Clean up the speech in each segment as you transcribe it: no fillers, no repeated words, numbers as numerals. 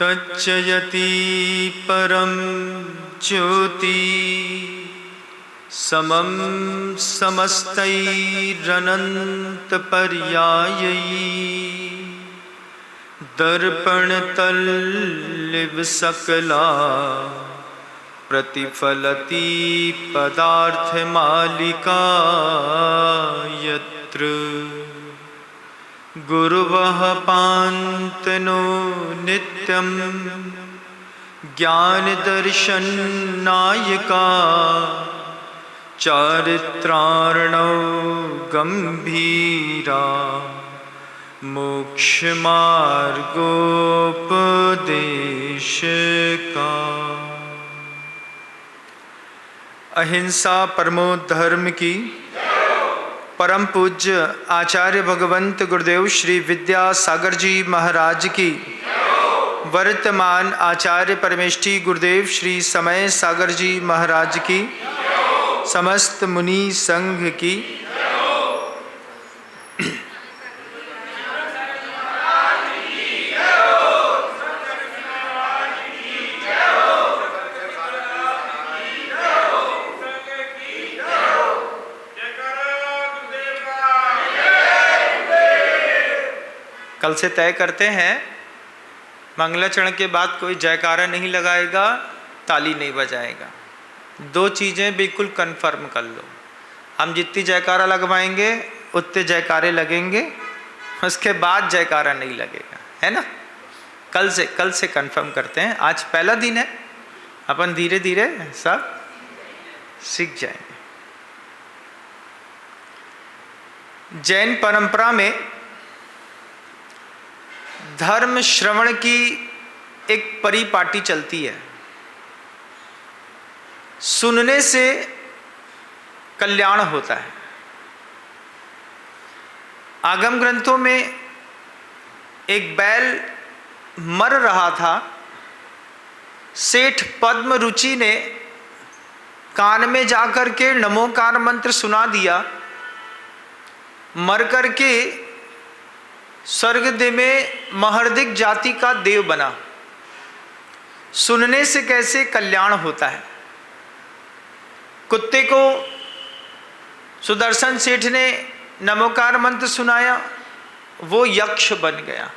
तच्चयति परम ज्योति समं समस्तैरनंत पर्यायै दर्पणतल्लिव सकला प्रतिफलति पदार्थमालिका यत्र गुरुवः पान्तनो नित्यं ज्ञानदर्शननायका चारित्रार्णौ गंभीरा मोक्षमार्गोपदेशका। अहिंसा परमो धर्म की परम पूज्य आचार्य भगवंत गुरुदेव श्री विद्यासागर जी महाराज की, वर्तमान आचार्य परमेष्ठी गुरुदेव श्री समय सागर जी महाराज की, समस्त मुनि संघ की, कल से तय करते हैं मंगलाचरण के बाद कोई जयकारा नहीं लगाएगा, ताली नहीं बजाएगा। दो चीज़ें बिल्कुल कंफर्म कर लो। हम जितनी जयकारा लगवाएंगे उतने जयकारे लगेंगे, उसके बाद जयकारा नहीं लगेगा, है ना। कल से कंफर्म करते हैं। आज पहला दिन है, अपन धीरे धीरे सब सीख जाएंगे। जैन परंपरा में धर्म श्रवण की एक परिपाटी चलती है। सुनने से कल्याण होता है। आगम ग्रंथों में एक बैल मर रहा था। सेठ पद्म रुचि ने कान में जाकर के नमोकार मंत्र सुना दिया। मर करके स्वर्ग में महर्दिक जाति का देव बना। सुनने से कैसे कल्याण होता है। कुत्ते को सुदर्शन सेठ ने नमोकार मंत्र सुनाया, वो यक्ष बन गया।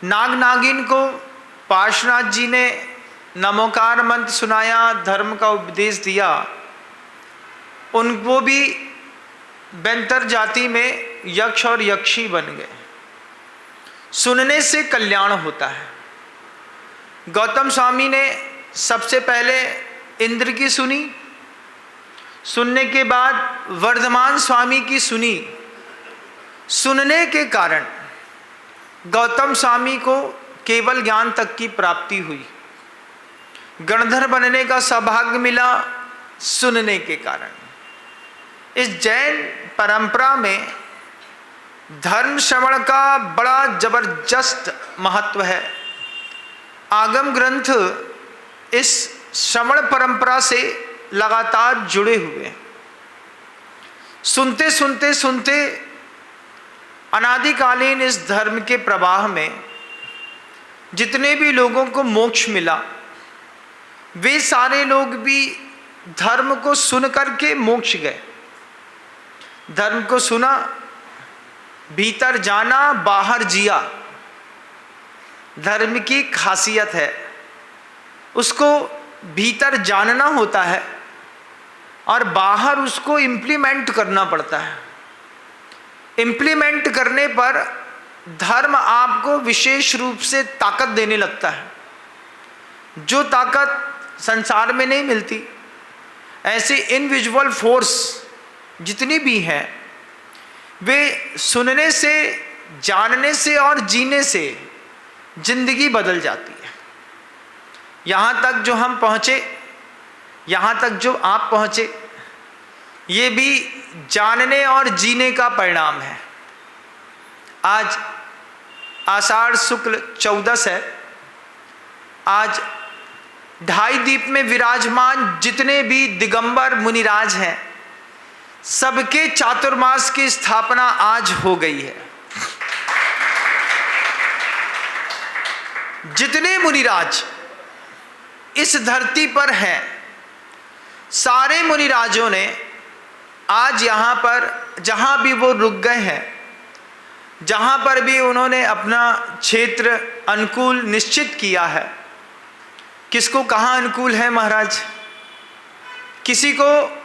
नाग नागिन को पार्श्वनाथ जी ने नमोकार मंत्र सुनाया, धर्म का उपदेश दिया, उनको भी बेंतर जाति में यक्ष और यक्षी बन गए। सुनने से कल्याण होता है। गौतम स्वामी ने सबसे पहले इंद्र की सुनी, सुनने के बाद वर्धमान स्वामी की सुनी। सुनने के कारण गौतम स्वामी को केवल ज्ञान तक की प्राप्ति हुई। गणधर बनने का सौभाग्य मिला सुनने के कारण। इस जैन परंपरा में धर्म श्रवण का बड़ा जबरदस्त महत्व है। आगम ग्रंथ इस श्रवण परंपरा से लगातार जुड़े हुए। सुनते सुनते सुनते अनादिकालीन इस धर्म के प्रवाह में जितने भी लोगों को मोक्ष मिला, वे सारे लोग भी धर्म को सुन करके मोक्ष गए। धर्म को सुना, भीतर जाना, बाहर जिया। धर्म की खासियत है, उसको भीतर जानना होता है और बाहर उसको इम्प्लीमेंट करना पड़ता है। इम्प्लीमेंट करने पर धर्म आपको विशेष रूप से ताकत देने लगता है, जो ताकत संसार में नहीं मिलती। ऐसी इनविजुअल फोर्स जितनी भी हैं, वे सुनने से, जानने से और जीने से जिंदगी बदल जाती है। यहाँ तक जो हम पहुँचे, यहाँ तक जो आप पहुँचे, ये भी जानने और जीने का परिणाम है। आज आषाढ़ शुक्ल 14 है। आज ढाई दीप में विराजमान जितने भी दिगंबर मुनिराज हैं, सबके चातुर्मास की स्थापना आज हो गई है। जितने मुनिराज इस धरती पर हैं, सारे मुनिराजों ने आज यहाँ पर जहाँ भी वो रुक गए हैं, जहाँ पर भी उन्होंने अपना क्षेत्र अनुकूल निश्चित किया है, किसको कहाँ अनुकूल है महाराज? किसी को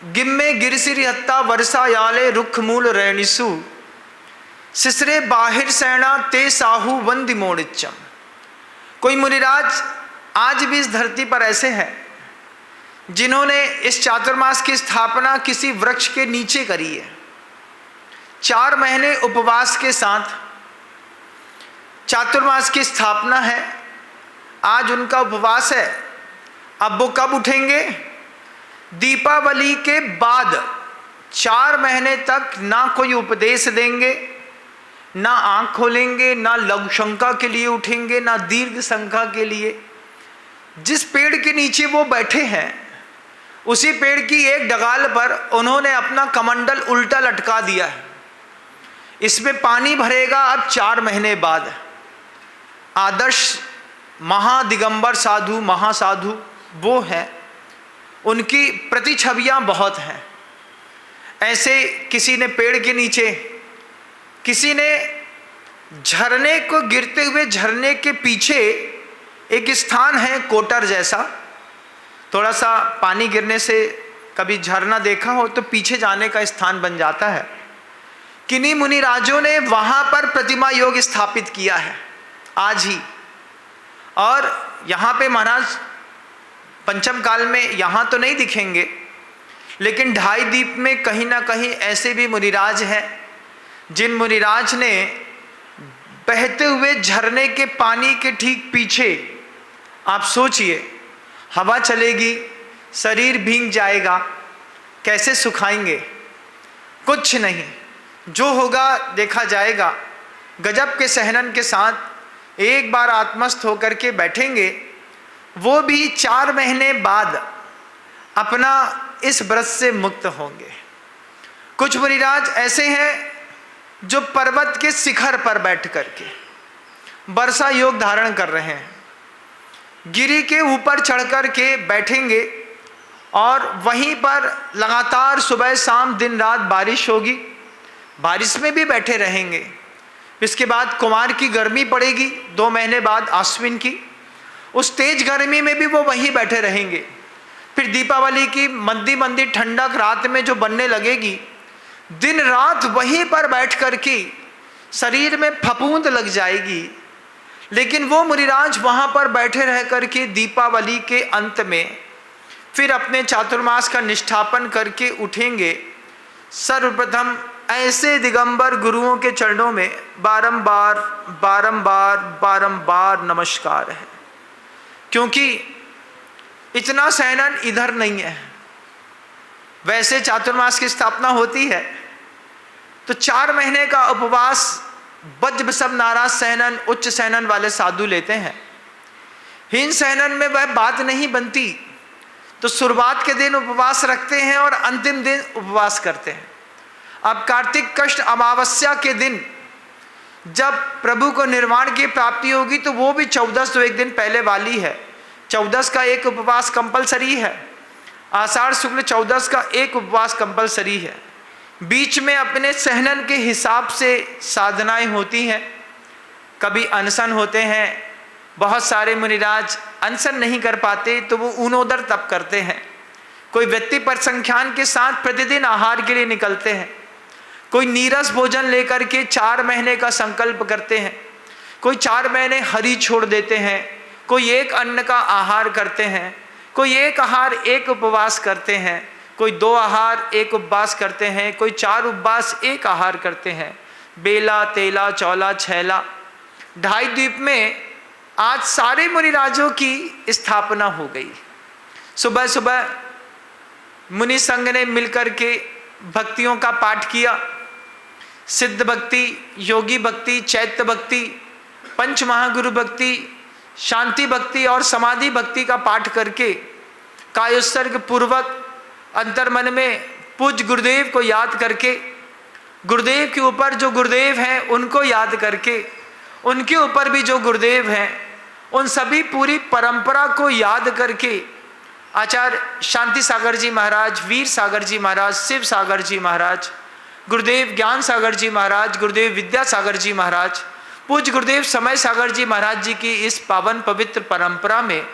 गिम्मे गिरसिरी हत्ता वर्षा याले रुख मूल रैणिसु सिसरे बाहिर सैना ते साहू वंदि मोड़िच्चम। कोई मुनिराज आज भी इस धरती पर ऐसे हैं जिन्होंने इस चातुर्मास की स्थापना किसी वृक्ष के नीचे करी है। 4 महीने उपवास के साथ चातुर्मास की स्थापना है। आज उनका उपवास है। अब वो कब उठेंगे? दीपावली के बाद 4 महीने तक ना कोई उपदेश देंगे, ना आंख खोलेंगे, ना लघु शंका के लिए उठेंगे, ना दीर्घ शंका के लिए। जिस पेड़ के नीचे वो बैठे हैं उसी पेड़ की एक डगाल पर उन्होंने अपना कमंडल उल्टा लटका दिया है। इसमें पानी भरेगा अब 4 महीने बाद। आदर्श महादिगंबर साधु, महासाधु वो हैं, उनकी प्रतिछवियाँ बहुत हैं। ऐसे किसी ने पेड़ के नीचे, किसी ने झरने को, गिरते हुए झरने के पीछे एक स्थान है कोटर जैसा, थोड़ा सा पानी गिरने से कभी झरना देखा हो तो पीछे जाने का स्थान बन जाता है। किन्हीं मुनिराजों ने वहाँ पर प्रतिमा योग स्थापित किया है आज ही। और यहाँ पे महाराज पंचम काल में यहाँ तो नहीं दिखेंगे, लेकिन ढाई द्वीप में कहीं ना कहीं ऐसे भी मुनिराज हैं जिन मुनिराज ने बहते हुए झरने के पानी के ठीक पीछे, आप सोचिए, हवा चलेगी, शरीर भीग जाएगा, कैसे सुखाएंगे? कुछ नहीं, जो होगा देखा जाएगा। गजब के सहनन के साथ एक बार आत्मस्थ होकर के बैठेंगे। वो भी 4 महीने बाद अपना इस व्रत से मुक्त होंगे। कुछ मुनिराज ऐसे हैं जो पर्वत के शिखर पर बैठ करके वर्षा योग धारण कर रहे हैं। गिरी के ऊपर चढ़ कर के बैठेंगे और वहीं पर लगातार सुबह शाम दिन रात बारिश होगी, बारिश में भी बैठे रहेंगे। इसके बाद कुमार की गर्मी पड़ेगी 2 महीने बाद, आश्विन की, उस तेज गर्मी में भी वो वहीं बैठे रहेंगे। फिर दीपावली की मंदी मंदी ठंडक रात में जो बनने लगेगी, दिन रात वहीं पर बैठ कर के शरीर में फफूंद लग जाएगी। लेकिन वो मुनिराज वहाँ पर बैठे रह कर के दीपावली के अंत में फिर अपने चातुर्मास का निष्ठापन करके उठेंगे। सर्वप्रथम ऐसे दिगंबर गुरुओं के चरणों में बारंबार बारंबार बारंबार नमस्कार है, क्योंकि इतना सहनन इधर नहीं है। वैसे चातुर्मास की स्थापना होती है तो 4 महीने का उपवास वज्र सब नाराज सहनन, उच्च सहनन वाले साधु लेते हैं। हीन सहनन में वह बात नहीं बनती तो शुरुआत के दिन उपवास रखते हैं और अंतिम दिन उपवास करते हैं। अब कार्तिक कृष्ण अमावस्या के दिन जब प्रभु को निर्वाण की प्राप्ति होगी तो वो भी 14 तो एक दिन पहले वाली है। 14 का एक उपवास कंपलसरी है, आषाढ़ शुक्ल 14 का एक उपवास कंपलसरी है। बीच में अपने सहनन के हिसाब से साधनाएं होती हैं। कभी अनशन होते हैं, बहुत सारे मुनिराज अनशन नहीं कर पाते तो वो ऊनोदर तप करते हैं। कोई व्यक्ति पर संख्यान के साथ प्रतिदिन आहार के लिए निकलते हैं। कोई नीरस भोजन लेकर के 4 महीने का संकल्प करते हैं। कोई 4 महीने हरी छोड़ देते हैं। कोई एक अन्न का आहार करते हैं। कोई एक आहार एक उपवास करते हैं। कोई 2 आहार एक उपवास करते हैं। कोई 4 उपवास एक आहार करते हैं। बेला, तेला, चौला, छैला, ढाई द्वीप में आज सारे मुनिराजों की स्थापना हो गई। सुबह सुबह मुनि संघ ने मिलकर के भक्तियों का पाठ किया। सिद्ध भक्ति, योगी भक्ति, चैत्य भक्ति, पंच महागुरु भक्ति, शांति भक्ति और समाधि भक्ति का पाठ करके कायोत्सर्ग पूर्वक अंतर्मन में पूज्य गुरुदेव को याद करके, गुरुदेव के ऊपर जो गुरुदेव हैं उनको याद करके, उनके ऊपर भी जो गुरुदेव हैं उन सभी पूरी परंपरा को याद करके आचार्य शांति सागर जी महाराज, वीर सागर जी महाराज, शिव सागर जी महाराज, गुरुदेव ज्ञान सागर जी महाराज, गुरुदेव विद्या सागर जी महाराज, पूज्य गुरुदेव समय सागर जी महाराज जी की इस पावन पवित्र परंपरा में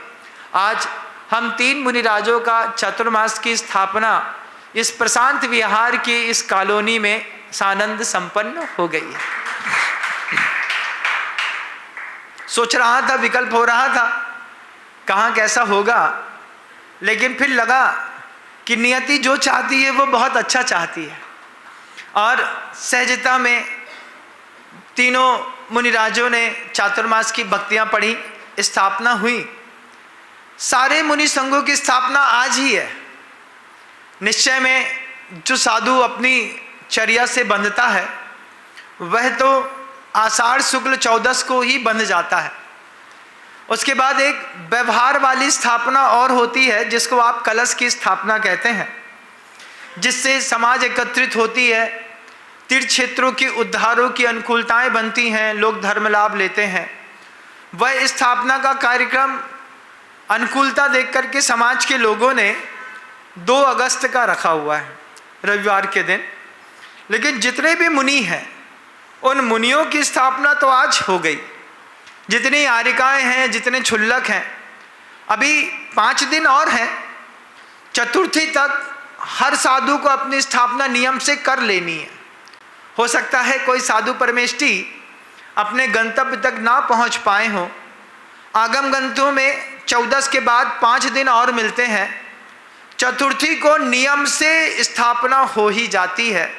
आज हम 3 मुनिराजों का चातुर्मास की स्थापना इस प्रशांत विहार की इस कॉलोनी में सानंद संपन्न हो गई है। सोच रहा था, विकल्प हो रहा था कहाँ कैसा होगा, लेकिन फिर लगा कि नियति जो चाहती है वो बहुत अच्छा चाहती है। और सहजता में तीनों मुनिराजों ने चातुर्मास की भक्तियां पढ़ी, स्थापना हुई। सारे मुनि संघों की स्थापना आज ही है। निश्चय में जो साधु अपनी चर्या से बंधता है वह तो आषाढ़ शुक्ल 14 को ही बंध जाता है। उसके बाद एक व्यवहार वाली स्थापना और होती है जिसको आप कलश की स्थापना कहते हैं, जिससे समाज एकत्रित होती है, तीर्थ क्षेत्रों की उद्धारों की अनुकूलताएं बनती हैं, लोग धर्म लाभ लेते हैं। वह स्थापना का कार्यक्रम अनुकूलता देख करके समाज के लोगों ने 2 अगस्त का रखा हुआ है, रविवार के दिन। लेकिन जितने भी मुनि हैं उन मुनियों की स्थापना तो आज हो गई। जितनी आरिकाएं हैं, जितने छुल्लक हैं, अभी 5 दिन और हैं। चतुर्थी तक हर साधु को अपनी स्थापना नियम से कर लेनी है। हो सकता है कोई साधु परमेष्ठी अपने गंतव्य तक ना पहुंच पाए हों। आगम ग्रंथों में 14 के बाद 5 दिन और मिलते हैं। चतुर्थी को नियम से स्थापना हो ही जाती है।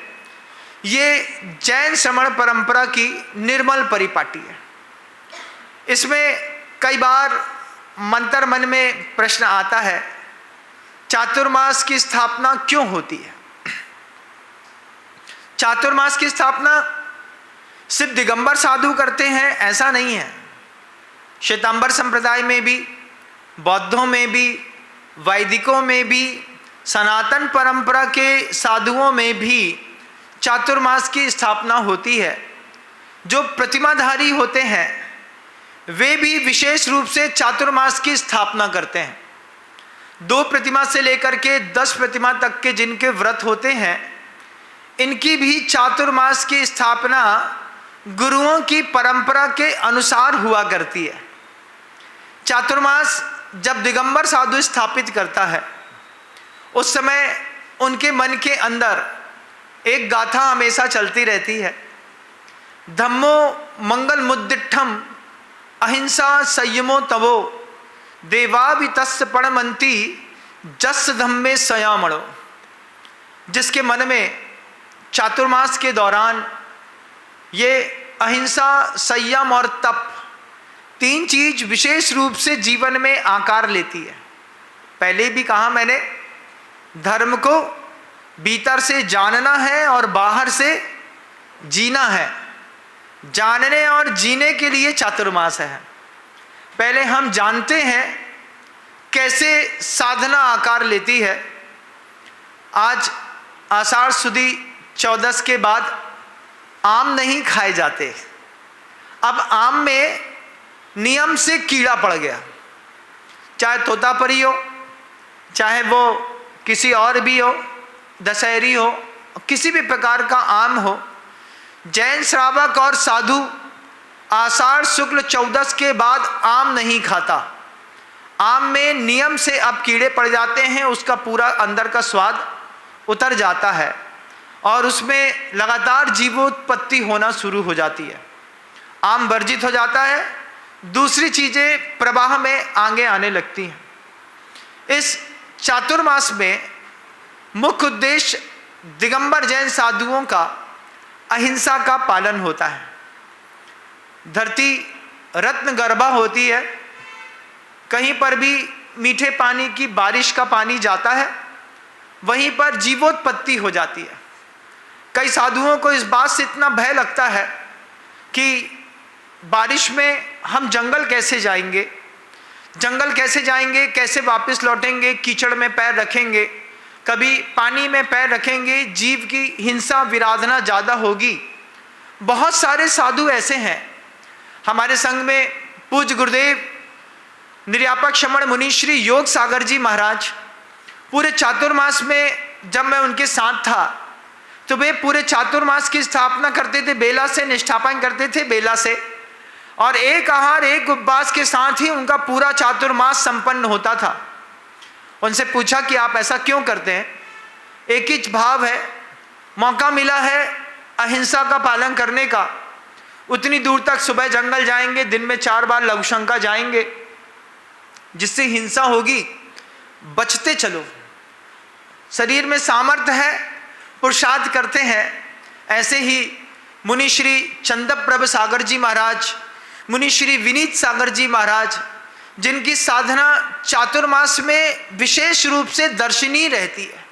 ये जैन श्रमण परंपरा की निर्मल परिपाटी है। इसमें कई बार मंतर मन में प्रश्न आता है, चातुर्मास की स्थापना क्यों होती है? चातुर्मास की स्थापना सिर्फ दिगंबर साधु करते हैं ऐसा नहीं है। श्वेतांबर संप्रदाय में भी, बौद्धों में भी, वैदिकों में भी, सनातन परंपरा के साधुओं में भी चातुर्मास की स्थापना होती है। जो प्रतिमाधारी होते हैं वे भी विशेष रूप से चातुर्मास की स्थापना करते हैं। 2 प्रतिमा से लेकर के 10 प्रतिमा तक के जिनके व्रत होते हैं, इनकी भी चातुर्मास की स्थापना गुरुओं की परंपरा के अनुसार हुआ करती है। चातुर्मास जब दिगंबर साधु स्थापित करता है उस समय उनके मन के अंदर एक गाथा हमेशा चलती रहती है, धम्मो मंगल मुद्दिठम अहिंसा संयमो तवो देवाभितस्य पणमंती जस धम्मे सयामणो। जिसके मन में चातुर्मास के दौरान ये अहिंसा, संयम और तप 3 चीज विशेष रूप से जीवन में आकार लेती है। पहले भी कहा मैंने, धर्म को भीतर से जानना है और बाहर से जीना है। जानने और जीने के लिए चातुर्मास है। पहले हम जानते हैं कैसे साधना आकार लेती है। आज आषाढ़ सुदी 14 के बाद आम नहीं खाए जाते। अब आम में नियम से कीड़ा पड़ गया, चाहे तोतापरी हो, चाहे वो किसी और भी हो, दशहरी हो, किसी भी प्रकार का आम हो। जैन श्रावक और साधु आषाढ़ शुक्ल 14 के बाद आम नहीं खाता। आम में नियम से अब कीड़े पड़ जाते हैं, उसका पूरा अंदर का स्वाद उतर जाता है और उसमें लगातार जीवोत्पत्ति होना शुरू हो जाती है। आम वर्जित हो जाता है, दूसरी चीज़ें प्रवाह में आगे आने लगती हैं। इस चातुर्मास में मुख्य उद्देश्य दिगंबर जैन साधुओं का अहिंसा का पालन होता है। धरती रत्न गर्भा होती है, कहीं पर भी मीठे पानी की बारिश का पानी जाता है वहीं पर जीवोत्पत्ति हो जाती है। कई साधुओं को इस बात से इतना भय लगता है कि बारिश में हम जंगल कैसे जाएंगे, कैसे वापस लौटेंगे, कीचड़ में पैर रखेंगे, कभी पानी में पैर रखेंगे जीव की हिंसा विराधना ज़्यादा होगी। बहुत सारे साधु ऐसे हैं हमारे संग में। पूज्य गुरुदेव निर्यापक श्रमण मुनि श्री योग सागर जी महाराज, पूरे चातुर्मास में जब मैं उनके साथ था तो वे पूरे चातुर्मास की स्थापना करते थे, बेला से निष्ठापन करते थे, बेला से, और एक आहार एक उपवास के साथ ही उनका पूरा चातुर्मास संपन्न होता था। उनसे पूछा कि आप ऐसा क्यों करते हैं? एक ही भाव है, मौका मिला है अहिंसा का पालन करने का, उतनी दूर तक सुबह जंगल जाएंगे, दिन में 4 बार लघुशंका जाएंगे, जिससे हिंसा होगी बचते चलो। शरीर में सामर्थ्य है, पुरुषार्थ करते हैं। ऐसे ही मुनि श्री चंदप्रभ सागर जी महाराज, मुनि श्री विनीत सागर जी महाराज, जिनकी साधना चातुर्मास में विशेष रूप से दर्शनीय रहती है।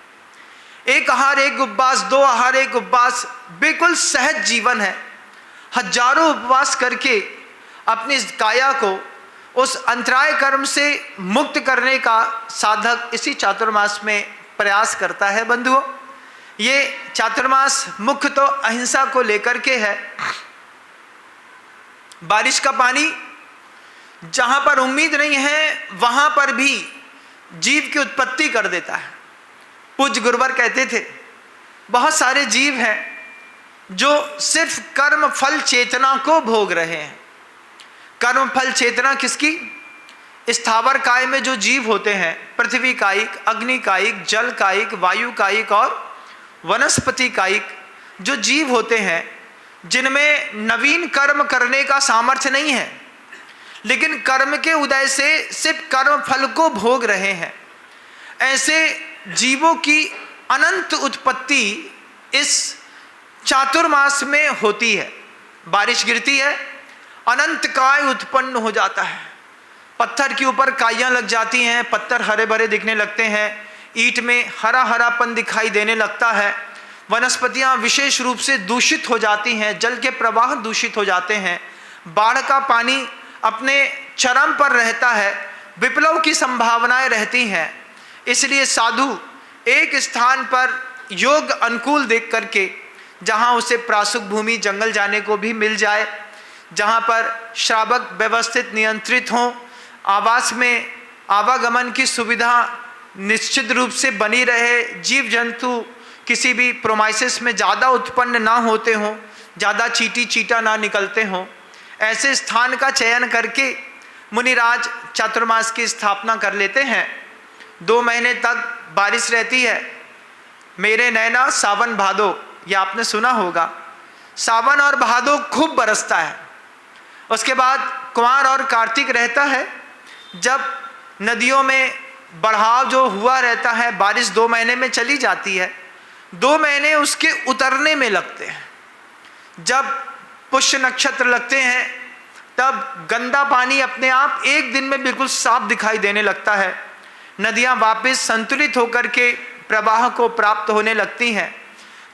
एक आहार एक उपवास, 2 आहार एक उपवास, बिल्कुल सहज जीवन है। हजारों उपवास करके अपनी काया को उस अंतराय कर्म से मुक्त करने का साधक इसी चातुर्मास में प्रयास करता है। बंधुओं, ये चातुर्मास मुख्य तो अहिंसा को लेकर के है। बारिश का पानी जहां पर उम्मीद नहीं है वहां पर भी जीव की उत्पत्ति कर देता है। पूज्य गुरुवर कहते थे बहुत सारे जीव हैं जो सिर्फ कर्म फल चेतना को भोग रहे हैं। कर्म फल चेतना किसकी? स्थावर काय में जो जीव होते हैं, पृथ्वी कायिक, अग्नि कायिक, जल कायिक, वायु कायिक और वनस्पति कायिक जो जीव होते हैं, जिनमें नवीन कर्म करने का सामर्थ्य नहीं है, लेकिन कर्म के उदय से सिर्फ कर्म फल को भोग रहे हैं। ऐसे जीवों की अनंत उत्पत्ति इस चातुर्मास में होती है। बारिश गिरती है, अनंत काय उत्पन्न हो जाता है, पत्थर के ऊपर काइयां लग जाती हैं, पत्थर हरे भरे दिखने लगते हैं, ईंट में हरा हरापन दिखाई देने लगता है, वनस्पतियां विशेष रूप से दूषित हो जाती हैं, जल के प्रवाह दूषित हो जाते हैं, बाढ़ का पानी अपने चरम पर रहता है, विप्लव की संभावनाएं रहती हैं। इसलिए साधु एक स्थान पर योग अनुकूल देख करके, जहां उसे प्रासुक भूमि जंगल जाने को भी मिल जाए, जहां पर श्रावक व्यवस्थित नियंत्रित हों, आवास में आवागमन की सुविधा निश्चित रूप से बनी रहे, जीव जंतु किसी भी प्रोमाइसिस में ज़्यादा उत्पन्न ना होते हों, ज़्यादा चीटी चीटा ना निकलते हों, ऐसे स्थान का चयन करके मुनिराज चातुर्मास की स्थापना कर लेते हैं। 2 महीने तक बारिश रहती है। मेरे नैना सावन भादो, ये आपने सुना होगा, सावन और भादो खूब बरसता है। उसके बाद कुंवार और कार्तिक रहता है, जब नदियों में बढ़ाव जो हुआ रहता है, बारिश 2 महीने में चली जाती है, 2 महीने उसके उतरने में लगते हैं। जब पुष्य नक्षत्र लगते हैं तब गंदा पानी अपने आप एक दिन में बिल्कुल साफ दिखाई देने लगता है, नदियां वापस संतुलित होकर के प्रवाह को प्राप्त होने लगती हैं।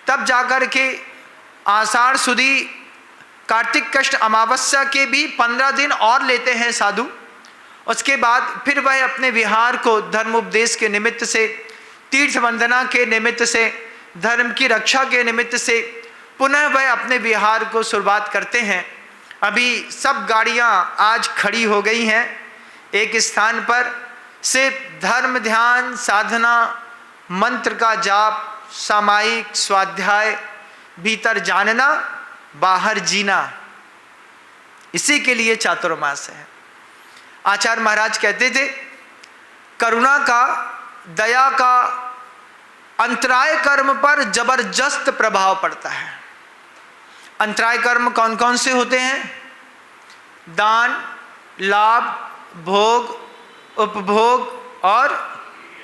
तब जाकर के आषाढ़ सुदी कार्तिक कष्ट अमावस्या के भी 15 दिन और लेते हैं साधु। उसके बाद फिर वह अपने विहार को धर्मोपदेश के निमित्त से, तीर्थ वंदना के निमित्त से, धर्म की रक्षा के निमित्त से पुनः वह अपने विहार को शुरुआत करते हैं। अभी सब गाड़ियां आज खड़ी हो गई हैं, एक स्थान पर सिर्फ धर्म ध्यान साधना, मंत्र का जाप, सामायिक स्वाध्याय, भीतर जानना बाहर जीना, इसी के लिए चातुर्मास है। आचार्य महाराज कहते थे करुणा का, दया का अंतराय कर्म पर जबरदस्त प्रभाव पड़ता है। अंतराय कर्म कौन कौन से होते हैं? दान, लाभ, भोग, उपभोग और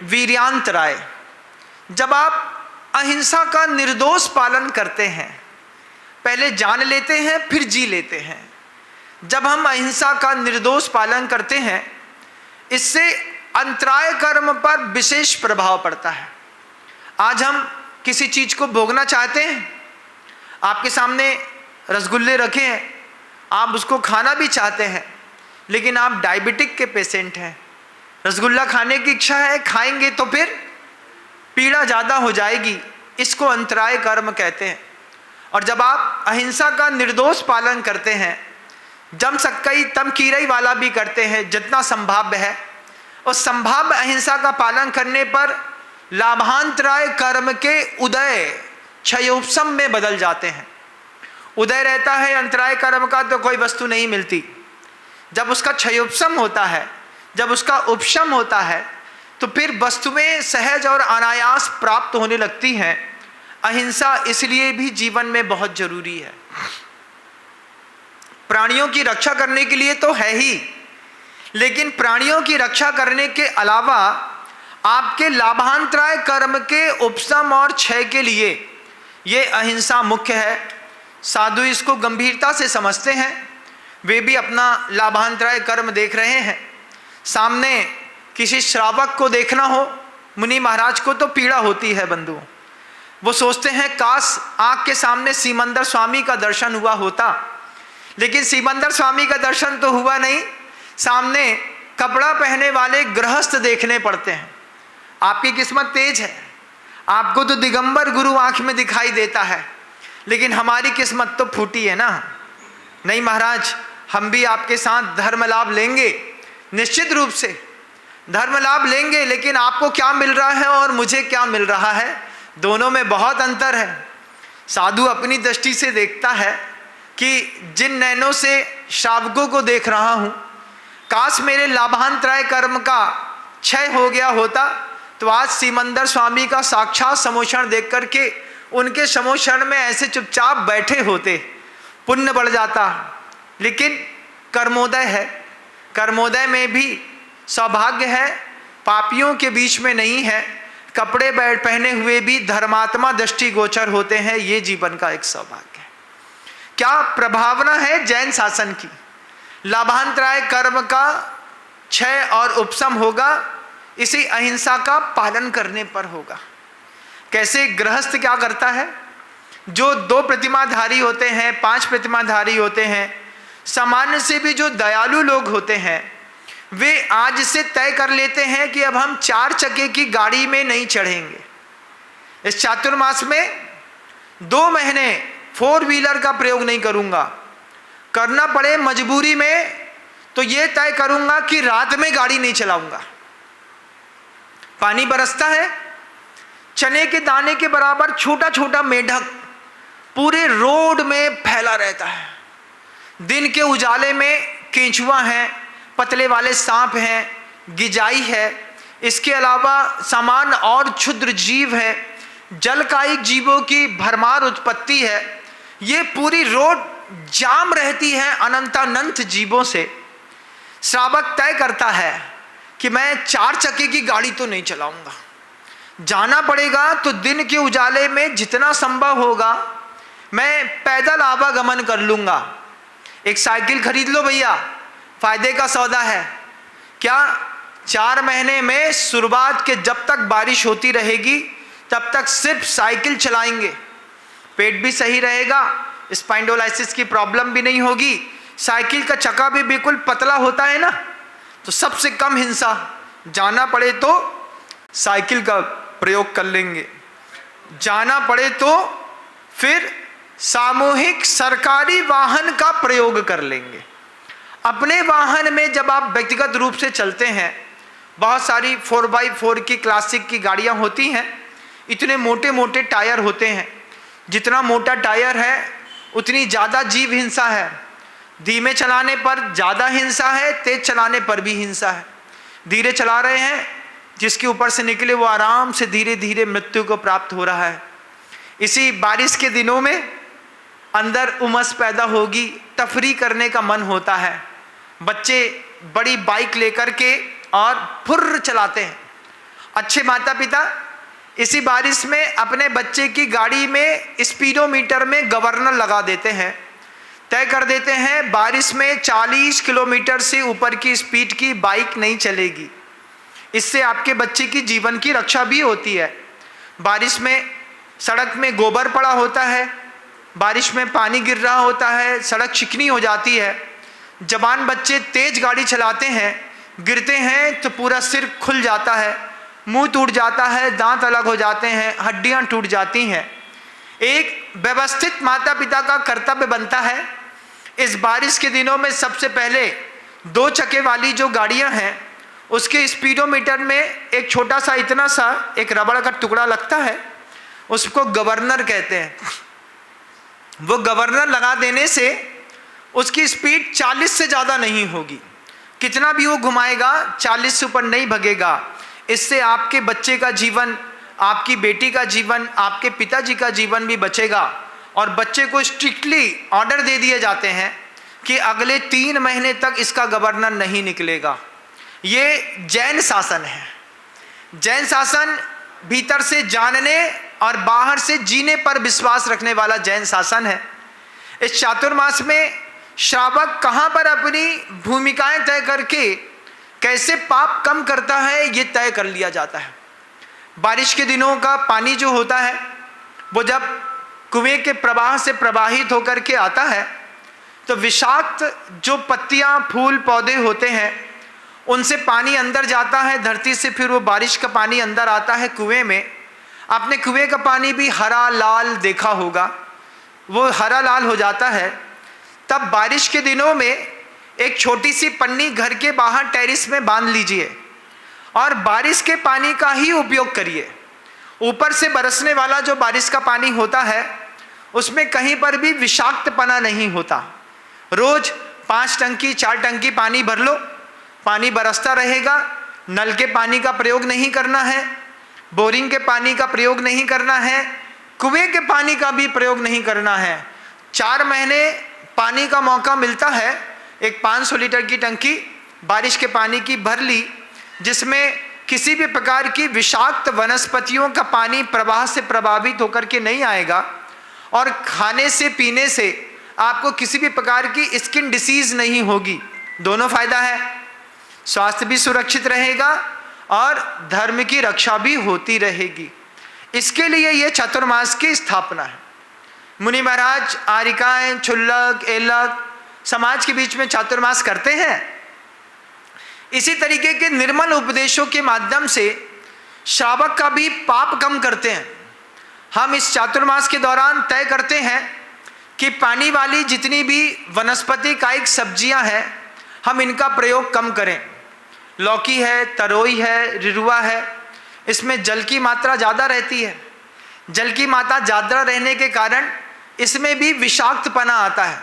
वीर्यांतराय। जब आप अहिंसा का निर्दोष पालन करते हैं, पहले जान लेते हैं फिर जी लेते हैं। जब हम अहिंसा का निर्दोष पालन करते हैं, इससे अंतराय कर्म पर विशेष प्रभाव पड़ता है। आज हम किसी चीज को भोगना चाहते हैं, आपके सामने रसगुल्ले रखे हैं, आप उसको खाना भी चाहते हैं, लेकिन आप डायबिटिक के पेशेंट हैं, रसगुल्ला खाने की इच्छा है, खाएंगे तो फिर पीड़ा ज़्यादा हो जाएगी, इसको अंतराय कर्म कहते हैं। और जब आप अहिंसा का निर्दोष पालन करते हैं, जम सक्कई तम कीरई वाला भी करते हैं जितना संभाव्य है, उस संभाव्य अहिंसा का पालन करने पर लाभांतराय कर्म के उदय क्षयोपशम में बदल जाते हैं। उदय रहता है अंतराय कर्म का तो कोई वस्तु नहीं मिलती, जब उसका क्षयोपशम होता है, जब उसका उपशम होता है, तो फिर वस्तुएं सहज और अनायास प्राप्त होने लगती हैं। अहिंसा इसलिए भी जीवन में बहुत जरूरी है। प्राणियों की रक्षा करने के लिए तो है ही, लेकिन प्राणियों की रक्षा करने के अलावा आपके लाभांतराय कर्म के उपशम और क्षय के लिए ये अहिंसा मुख्य है। साधु इसको गंभीरता से समझते हैं, वे भी अपना लाभांतराय कर्म देख रहे हैं। सामने किसी श्रावक को देखना हो, मुनि महाराज को तो पीड़ा होती है बंधुओं, वो सोचते हैं काश आँख के सामने सीमंदर स्वामी का दर्शन हुआ होता, लेकिन सीमंदर स्वामी का दर्शन तो हुआ नहीं, सामने कपड़ा पहने वाले गृहस्थ देखने पड़ते हैं। आपकी किस्मत तेज है, आपको तो दिगंबर गुरु आँख में दिखाई देता है, लेकिन हमारी किस्मत तो फूटी है ना। नहीं महाराज, हम भी आपके साथ धर्म लाभ लेंगे, निश्चित रूप से धर्म लाभ लेंगे, लेकिन आपको क्या मिल रहा है और मुझे क्या मिल रहा है, दोनों में बहुत अंतर है। साधु अपनी दृष्टि से देखता है कि जिन नैनों से श्रावकों को देख रहा हूँ, काश मेरे लाभांतराय कर्म का क्षय हो गया होता तो आज सीमंदर स्वामी का साक्षात समोषण देख करके उनके समोषण में ऐसे चुपचाप बैठे होते, पुण्य बढ़ जाता। लेकिन कर्मोदय है, कर्मोदय में भी सौभाग्य है, पापियों के बीच में नहीं है, कपड़े पहने हुए भी धर्मात्मा दृष्टि गोचर होते हैं, ये जीवन का एक सौभाग्य है। क्या प्रभावना है जैन शासन की, लाभांतराय कर्म का क्षय और उपशम होगा, इसी अहिंसा का पालन करने पर होगा। कैसे गृहस्थ क्या करता है, जो 2 प्रतिमाधारी होते हैं, 5 प्रतिमाधारी होते हैं, सामान्य से भी जो दयालु लोग होते हैं, वे आज से तय कर लेते हैं कि अब हम 4 चक्के की गाड़ी में नहीं चढ़ेंगे। इस चातुर्मास में 2 महीने 4 व्हीलर का प्रयोग नहीं करूंगा, करना पड़े मजबूरी में तो ये तय करूंगा कि रात में गाड़ी नहीं चलाऊंगा। पानी बरसता है, चने के दाने के बराबर छोटा छोटा मेढक पूरे रोड में फैला रहता है। दिन के उजाले में केंचुआ है, पतले वाले सांप हैं, गिजाई है, इसके अलावा समान और क्षुद्र जीव है, जलकायिक जीवों की भरमार उत्पत्ति है। ये पूरी रोड जाम रहती है अनंतानंत जीवों से। श्रावक तय करता है कि मैं 4 चक्के की गाड़ी तो नहीं चलाऊंगा, जाना पड़ेगा तो दिन के उजाले में जितना संभव होगा मैं पैदल आवागमन कर लूंगा। एक साइकिल खरीद लो भैया, फायदे का सौदा है। क्या 4 महीने में शुरुआत के जब तक बारिश होती रहेगी तब तक सिर्फ साइकिल चलाएंगे, पेट भी सही रहेगा, स्पाइंडोलाइसिस की प्रॉब्लम भी नहीं होगी, साइकिल का चक्का भी बिल्कुल पतला होता है ना, तो सबसे कम हिंसा, जाना पड़े तो साइकिल का प्रयोग कर लेंगे, जाना पड़े तो फिर सामूहिक सरकारी वाहन का प्रयोग कर लेंगे। अपने वाहन में जब आप व्यक्तिगत रूप से चलते हैं, बहुत सारी 4x4 की क्लासिक की गाड़ियां होती हैं, इतने मोटे मोटे टायर होते हैं, जितना मोटा टायर है उतनी ज़्यादा जीव हिंसा है। धीमे चलाने पर ज़्यादा हिंसा है, तेज चलाने पर भी हिंसा है। धीरे चला रहे हैं, जिसके ऊपर से निकले वो आराम से धीरे धीरे मृत्यु को प्राप्त हो रहा है। इसी बारिश के दिनों में अंदर उमस पैदा होगी, तफरी करने का मन होता है, बच्चे बड़ी बाइक लेकर के और फुर्र चलाते हैं। अच्छे माता पिता इसी बारिश में अपने बच्चे की गाड़ी में स्पीडोमीटर में गवर्नर लगा देते हैं, तय कर देते हैं बारिश में 40 किलोमीटर से ऊपर की स्पीड की बाइक नहीं चलेगी। इससे आपके बच्चे की जीवन की रक्षा भी होती है। बारिश में सड़क में गोबर पड़ा होता है, बारिश में पानी गिर रहा होता है, सड़क चिकनी हो जाती है। जवान बच्चे तेज गाड़ी चलाते हैं, गिरते हैं तो पूरा सिर खुल जाता है, मुंह टूट जाता है, दांत अलग हो जाते हैं, हड्डियां टूट जाती हैं। एक व्यवस्थित माता पिता का कर्तव्य बनता है इस बारिश के दिनों में सबसे पहले 2 चक्के वाली जो गाड़ियां हैं उसके स्पीडोमीटर में एक छोटा सा इतना सा एक रबड़ का टुकड़ा लगता है, उसको गवर्नर कहते हैं। वो गवर्नर लगा देने से उसकी स्पीड 40 से ज़्यादा नहीं होगी, कितना भी वो घुमाएगा 40 से ऊपर नहीं भगेगा। इससे आपके बच्चे का जीवन, आपकी बेटी का जीवन, आपके पिताजी का जीवन भी बचेगा। और बच्चे को स्ट्रिक्टली ऑर्डर दे दिए जाते हैं कि अगले 3 महीने तक इसका गवर्नर नहीं निकलेगा। ये जैन शासन है। जैन शासन भीतर से जानने और बाहर से जीने पर विश्वास रखने वाला जैन शासन है। इस चातुर्मास में श्रावक कहाँ पर अपनी भूमिकाएं तय करके कैसे पाप कम करता है ये तय कर लिया जाता है। बारिश के दिनों का पानी जो होता है वो जब कुएं के प्रवाह से प्रवाहित होकर के आता है तो विषाक्त जो पत्तियां, फूल, पौधे होते हैं उनसे पानी अंदर जाता है धरती से, फिर वो बारिश का पानी अंदर आता है कुएं में। आपने कुएं का पानी भी हरा लाल देखा होगा, वो हरा लाल हो जाता है। तब बारिश के दिनों में एक छोटी सी पन्नी घर के बाहर टेरिस में बांध लीजिए और बारिश के पानी का ही उपयोग करिए। ऊपर से बरसने वाला जो बारिश का पानी होता है उसमें कहीं पर भी विषाक्तपना नहीं होता। रोज 5 टंकी 4 टंकी पानी भर लो, पानी बरसता रहेगा। नल के पानी का प्रयोग नहीं करना है, बोरिंग के पानी का प्रयोग नहीं करना है, कुएं के पानी का भी प्रयोग नहीं करना है। 4 महीने पानी का मौका मिलता है। एक 500 लीटर की टंकी बारिश के पानी की भर ली, जिसमें किसी भी प्रकार की विषाक्त वनस्पतियों का पानी प्रवाह से प्रभावित होकर के नहीं आएगा और खाने से पीने से आपको किसी भी प्रकार की स्किन डिसीज नहीं होगी। दोनों फायदा है, स्वास्थ्य भी सुरक्षित रहेगा और धर्म की रक्षा भी होती रहेगी। इसके लिए ये चातुर्मास की स्थापना है। मुनि महाराज आरिकाएं, क्षुल्लक, एलक समाज के बीच में चातुर्मास करते हैं। इसी तरीके के निर्मल उपदेशों के माध्यम से श्रावक का भी पाप कम करते हैं। हम इस चातुर्मास के दौरान तय करते हैं कि पानी वाली जितनी भी वनस्पति कायिक सब्जियां हैं हम इनका प्रयोग कम करें। लौकी है, तरोई है, रिरुआ है, इसमें जल की मात्रा ज़्यादा रहती है। जल की मात्रा ज़्यादा रहने के कारण इसमें भी विषाक्तपना आता है।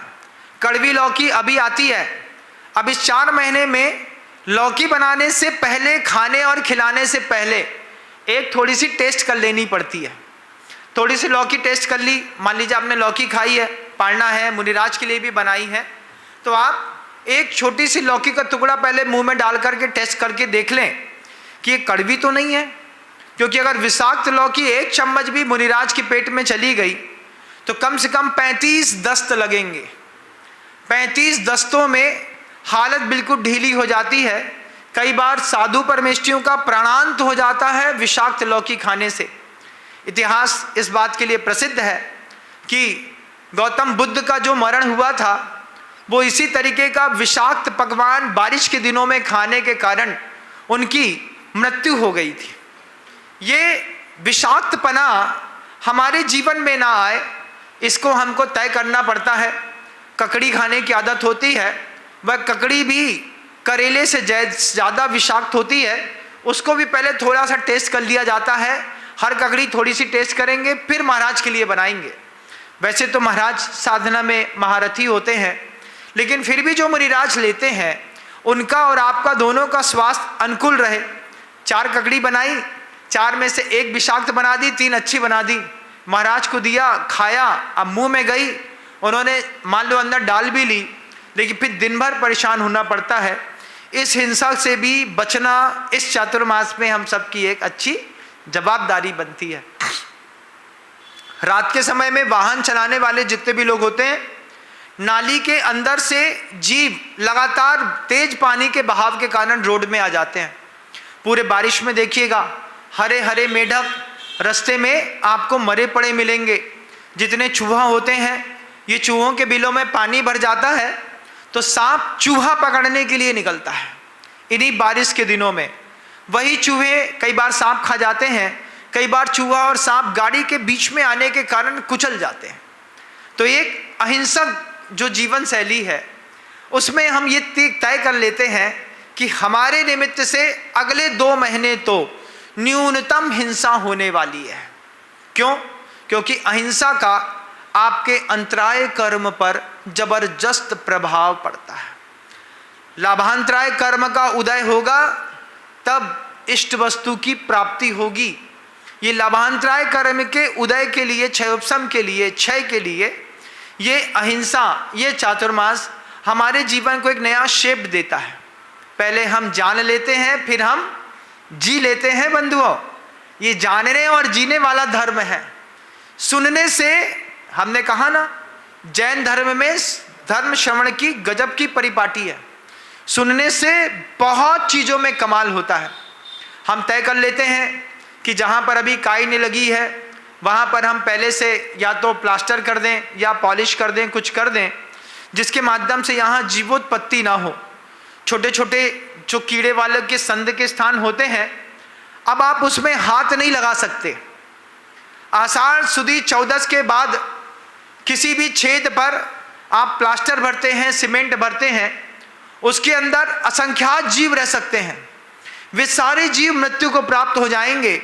कड़वी लौकी अभी आती है। अब इस 4 महीने में लौकी बनाने से पहले, खाने और खिलाने से पहले एक थोड़ी सी टेस्ट कर लेनी पड़ती है। थोड़ी सी लौकी टेस्ट कर ली, मान लीजिए आपने लौकी खाई है, पालना है, मुनिराज के लिए भी बनाई है, तो आप एक छोटी सी लौकी का टुकड़ा पहले मुंह में डाल करके टेस्ट करके देख लें कि ये कड़वी तो नहीं है। क्योंकि अगर विषाक्त लौकी 1 चम्मच भी मुनिराज के पेट में चली गई तो कम से कम 35 दस्त लगेंगे। 35 दस्तों में हालत बिल्कुल ढीली हो जाती है। कई बार साधु परमेष्ठियों का प्राणांत हो जाता है विषाक्त लौकी खाने से। इतिहास इस बात के लिए प्रसिद्ध है कि गौतम बुद्ध का जो मरण हुआ था वो इसी तरीके का विषाक्त पकवान बारिश के दिनों में खाने के कारण उनकी मृत्यु हो गई थी। ये विषाक्तपना हमारे जीवन में ना आए, इसको हमको तय करना पड़ता है। ककड़ी खाने की आदत होती है, वह ककड़ी भी करेले से ज़्यादा विषाक्त होती है, उसको भी पहले थोड़ा सा टेस्ट कर लिया जाता है। हर ककड़ी थोड़ी सी टेस्ट करेंगे, फिर महाराज के लिए बनाएंगे। वैसे तो महाराज साधना में महारथी होते हैं, लेकिन फिर भी जो मुनिराज लेते हैं उनका और आपका दोनों का स्वास्थ्य अनुकूल रहे। 4 ककड़ी बनाई, 4 में से 1 विषाक्त बना दी, 3 अच्छी बना दी। महाराज को दिया, खाया, अब मुंह में गई, उन्होंने मान लो अंदर डाल भी ली, लेकिन फिर दिन भर परेशान होना पड़ता है। इस हिंसा से भी बचना इस चातुर्मास में हम सबकी एक अच्छी जवाबदारी बनती है। रात के समय में वाहन चलाने वाले जितने भी लोग होते हैं, नाली के अंदर से जीव लगातार तेज पानी के बहाव के कारण रोड में आ जाते हैं। पूरे बारिश में देखिएगा हरे हरे मेढक रास्ते में आपको मरे पड़े मिलेंगे। जितने चूहा होते हैं, ये चूहों के बिलों में पानी भर जाता है तो सांप चूहा पकड़ने के लिए निकलता है। इन्हीं बारिश के दिनों में वही चूहे कई बार सांप खा जाते हैं, कई बार चूहा और सांप गाड़ी के बीच में आने के कारण कुचल जाते हैं। तो एक अहिंसक जो जीवन शैली है उसमें हम ये तय कर लेते हैं कि हमारे निमित्त से अगले 2 महीने तो न्यूनतम हिंसा होने वाली है। क्यों? क्योंकि अहिंसा का आपके अंतराय कर्म पर जबरदस्त प्रभाव पड़ता है। लाभांतराय कर्म का उदय होगा तब इष्ट वस्तु की प्राप्ति होगी। ये लाभांतराय कर्म के उदय के लिए, क्षयोपशम के लिए, क्षय के लिए ये अहिंसा, ये चातुर्मास हमारे जीवन को एक नया शेप देता है। पहले हम जान लेते हैं, फिर हम जी लेते हैं। बंधुओं, ये जानने और जीने वाला धर्म है। सुनने से, हमने कहा ना, जैन धर्म में धर्म श्रवण की गजब की परिपाटी है। सुनने से बहुत चीज़ों में कमाल होता है। हम तय कर लेते हैं कि जहाँ पर अभी काई नहीं लगी है वहाँ पर हम पहले से या तो प्लास्टर कर दें या पॉलिश कर दें, कुछ कर दें जिसके माध्यम से यहाँ जीवोत्पत्ति ना हो। छोटे छोटे जो कीड़े वाले के संद के स्थान होते हैं, अब आप उसमें हाथ नहीं लगा सकते। आषाढ़ सुदी 14 के बाद किसी भी छेद पर आप प्लास्टर भरते हैं, सीमेंट भरते हैं, उसके अंदर असंख्यात जीव रह सकते हैं। वे सारे जीव मृत्यु को प्राप्त हो जाएंगे।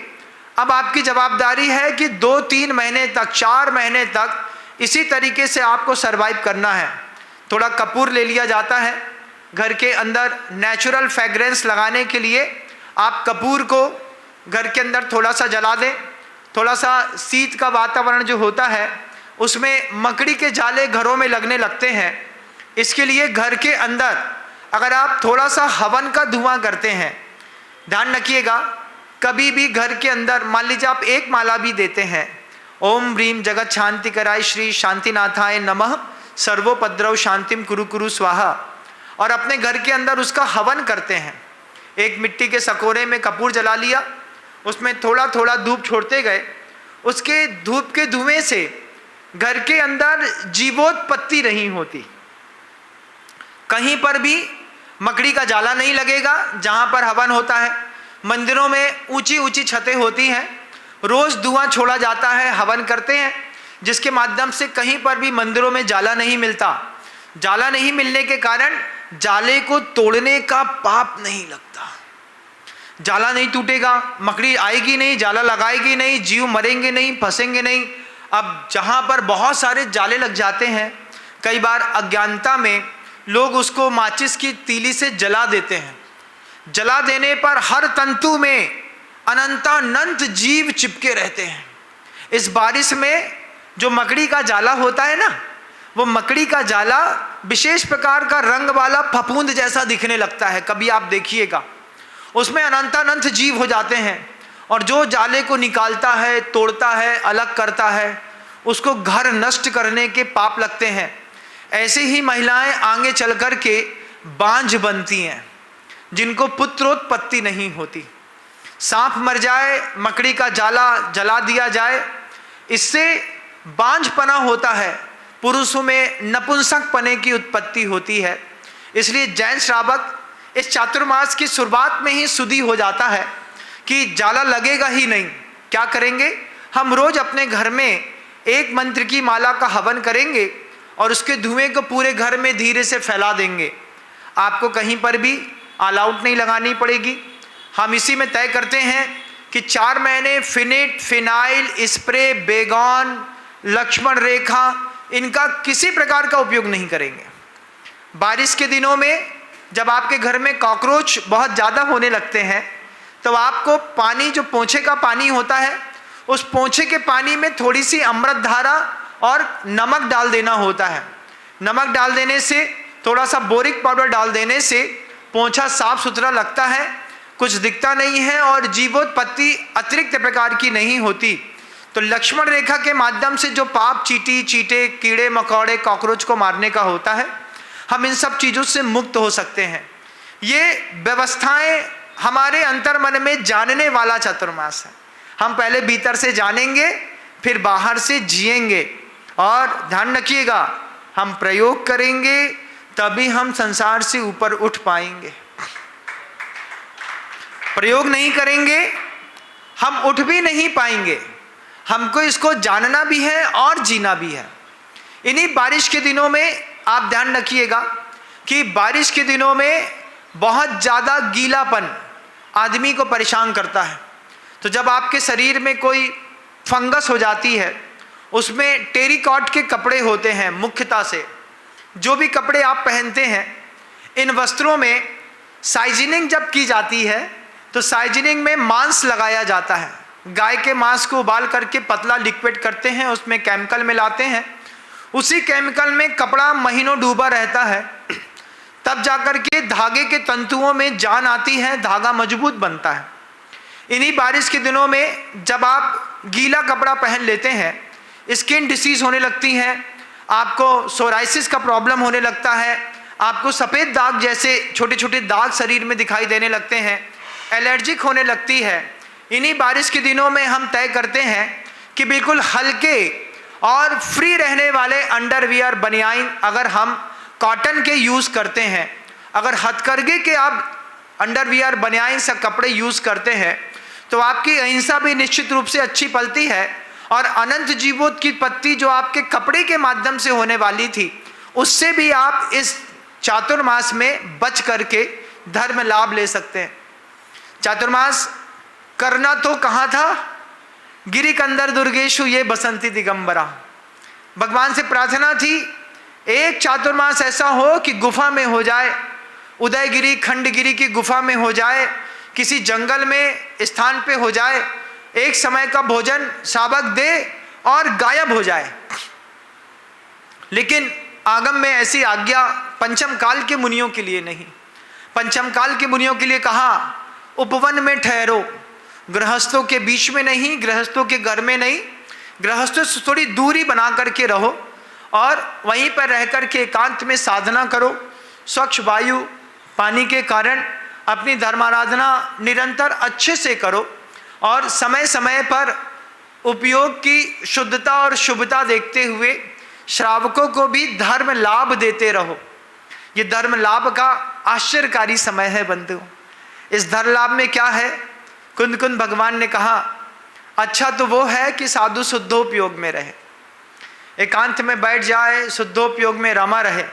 अब आपकी जवाबदारी है कि 2-3 महीने तक, 4 महीने तक इसी तरीके से आपको सरवाइव करना है। थोड़ा कपूर ले लिया जाता है घर के अंदर नेचुरल फ्रेग्रेंस लगाने के लिए। आप कपूर को घर के अंदर थोड़ा सा जला दें। थोड़ा सा शीत का वातावरण जो होता है उसमें मकड़ी के जाले घरों में लगने लगते हैं। इसके लिए घर के अंदर अगर आप थोड़ा सा हवन का धुआं करते हैं, ध्यान रखिएगा, कभी भी घर के अंदर मान लीजिए आप एक माला भी देते हैं, ओम ह्रीम जगत शांति कराय श्री शांतिनाथाय नमः सर्वोपद्रव शांतिम कुरु कुरु स्वाहा, और अपने घर के अंदर उसका हवन करते हैं। एक मिट्टी के सकोरे में कपूर जला लिया, उसमें थोड़ा थोड़ा धूप छोड़ते गए। उसके धूप के धुएं से घर के अंदर जीवोत्पत्ति नहीं होती। कहीं पर भी मकड़ी का जाला नहीं लगेगा जहाँ पर हवन होता है। मंदिरों में ऊंची ऊंची छतें होती हैं, रोज़ धुआं छोड़ा जाता है, हवन करते हैं, जिसके माध्यम से कहीं पर भी मंदिरों में जाला नहीं मिलता। जाला नहीं मिलने के कारण जाले को तोड़ने का पाप नहीं लगता। जाला नहीं टूटेगा, मकड़ी आएगी नहीं, जाला लगाएगी नहीं, जीव मरेंगे नहीं, फंसेंगे नहीं। अब जहाँ पर बहुत सारे जाले लग जाते हैं, कई बार अज्ञानता में लोग उसको माचिस की तीली से जला देते हैं। जला देने पर हर तंतु में अनंतानंत जीव चिपके रहते हैं। इस बारिश में जो मकड़ी का जाला होता है ना, वो मकड़ी का जाला विशेष प्रकार का रंग वाला फफूंद जैसा दिखने लगता है। कभी आप देखिएगा, उसमें अनंतानंत जीव हो जाते हैं, और जो जाले को निकालता है, तोड़ता है, अलग करता है, उसको घर नष्ट करने के पाप लगते हैं। ऐसे ही महिलाएं आगे चल कर के बांझ बनती हैं, जिनको पुत्रोत्पत्ति नहीं होती। सांप मर जाए, मकड़ी का जाला जला दिया जाए, इससे बांझपना होता है, पुरुषों में नपुंसकपने की उत्पत्ति होती है। इसलिए जैन श्रावक इस चातुर्मास की शुरुआत में ही सुधी हो जाता है कि जाला लगेगा ही नहीं। क्या करेंगे? हम रोज अपने घर में एक मंत्र की माला का हवन करेंगे और उसके धुएं को पूरे घर में धीरे से फैला देंगे। आपको कहीं पर भी ऑल आउट नहीं लगानी पड़ेगी। हम इसी में तय करते हैं कि 4 महीने Finit, phenyl, spray, Baygon, Lakshman Rekha, इनका किसी प्रकार का उपयोग नहीं करेंगे। बारिश के दिनों में जब आपके घर में कॉकरोच बहुत ज़्यादा होने लगते हैं, तो आपको पानी, जो पोंछे का पानी होता है, उस पोंछे के पानी में थोड़ी सी अमृत धारा और नमक डाल देना होता है। नमक डाल देने से, थोड़ा सा बोरिक पाउडर डाल देने से पोंछा साफ सुथरा लगता है, कुछ दिखता नहीं है और जीवोत्पत्ति अतिरिक्त प्रकार की नहीं होती। तो लक्ष्मण रेखा के माध्यम से जो पाप चींटी, चींटे, कीड़े मकोड़े, कॉकरोच को मारने का होता है, हम इन सब चीज़ों से मुक्त हो सकते हैं। ये व्यवस्थाएं हमारे अंतर्मन में जानने वाला चातुर्मास है। हम पहले भीतर से जानेंगे, फिर बाहर से जिएंगे। और ध्यान रखिएगा, हम प्रयोग करेंगे तभी हम संसार से ऊपर उठ पाएंगे। प्रयोग नहीं करेंगे हम उठ भी नहीं पाएंगे। हमको इसको जानना भी है और जीना भी है। इन्हीं बारिश के दिनों में आप ध्यान रखिएगा कि बारिश के दिनों में बहुत ज़्यादा गीलापन आदमी को परेशान करता है। तो जब आपके शरीर में कोई फंगस हो जाती है, उसमें टेरिकॉट के कपड़े होते हैं मुख्यतः से, जो भी कपड़े आप पहनते हैं, इन वस्त्रों में साइजनिंग जब की जाती है तो साइजनिंग में मांस लगाया जाता है। गाय के मांस को उबाल करके पतला लिक्विड करते हैं, उसमें केमिकल मिलाते हैं, उसी केमिकल में कपड़ा महीनों डूबा रहता है, तब जाकर के धागे के तंतुओं में जान आती है, धागा मजबूत बनता है। इन्हीं बारिश के दिनों में जब आप गीला कपड़ा पहन लेते हैं, स्किन डिसीज होने लगती हैं, आपको सोराइसिस का प्रॉब्लम होने लगता है, आपको सफ़ेद दाग जैसे छोटे छोटे दाग शरीर में दिखाई देने लगते हैं, एलर्जिक होने लगती है। इन्हीं बारिश के दिनों में हम तय करते हैं कि बिल्कुल हल्के और फ्री रहने वाले अंडरवियर बनियाइन अगर हम कॉटन के यूज़ करते हैं, अगर हथकरघे के आप अंडरवियर बनियाइन से कपड़े यूज़ करते हैं, तो आपकी अहिंसा भी निश्चित रूप से अच्छी पलती है और अनंत जीवों की उत्पत्ति जो आपके कपड़े के माध्यम से होने वाली थी, उससे भी आप इस चातुर्मास में बच करके धर्म लाभ ले सकते हैं। चातुर्मास करना तो कहाँ था, गिरि कंदर दुर्गेशु ये बसंती दिगंबरा। भगवान से प्रार्थना थी एक चातुर्मास ऐसा हो कि गुफा में हो जाए, उदयगिरी खंडगिरी की गुफा में हो जाए, किसी जंगल में स्थान पे हो जाए, एक समय का भोजन शावक दे और गायब हो जाए। लेकिन आगम में ऐसी आज्ञा पंचम काल के मुनियों के लिए नहीं। पंचम काल के मुनियों के लिए कहा उपवन में ठहरो, गृहस्थों के बीच में नहीं, गृहस्थों के घर में नहीं, गृहस्थों से थोड़ी दूरी बना करके रहो और वहीं पर रह कर के एकांत में साधना करो। स्वच्छ वायु पानी के कारण अपनी धर्माराधना निरंतर अच्छे से करो और समय समय पर उपयोग की शुद्धता और शुभता देखते हुए श्रावकों को भी धर्म लाभ देते रहो। ये धर्म लाभ का आश्चर्यकारी समय है बंधु। इस धर्म लाभ में क्या है, कुंद कुंद भगवान ने कहा अच्छा तो वो है कि साधु शुद्धोपयोग में रहे, एकांत में बैठ जाए, शुद्धोपयोग में रमा रहे।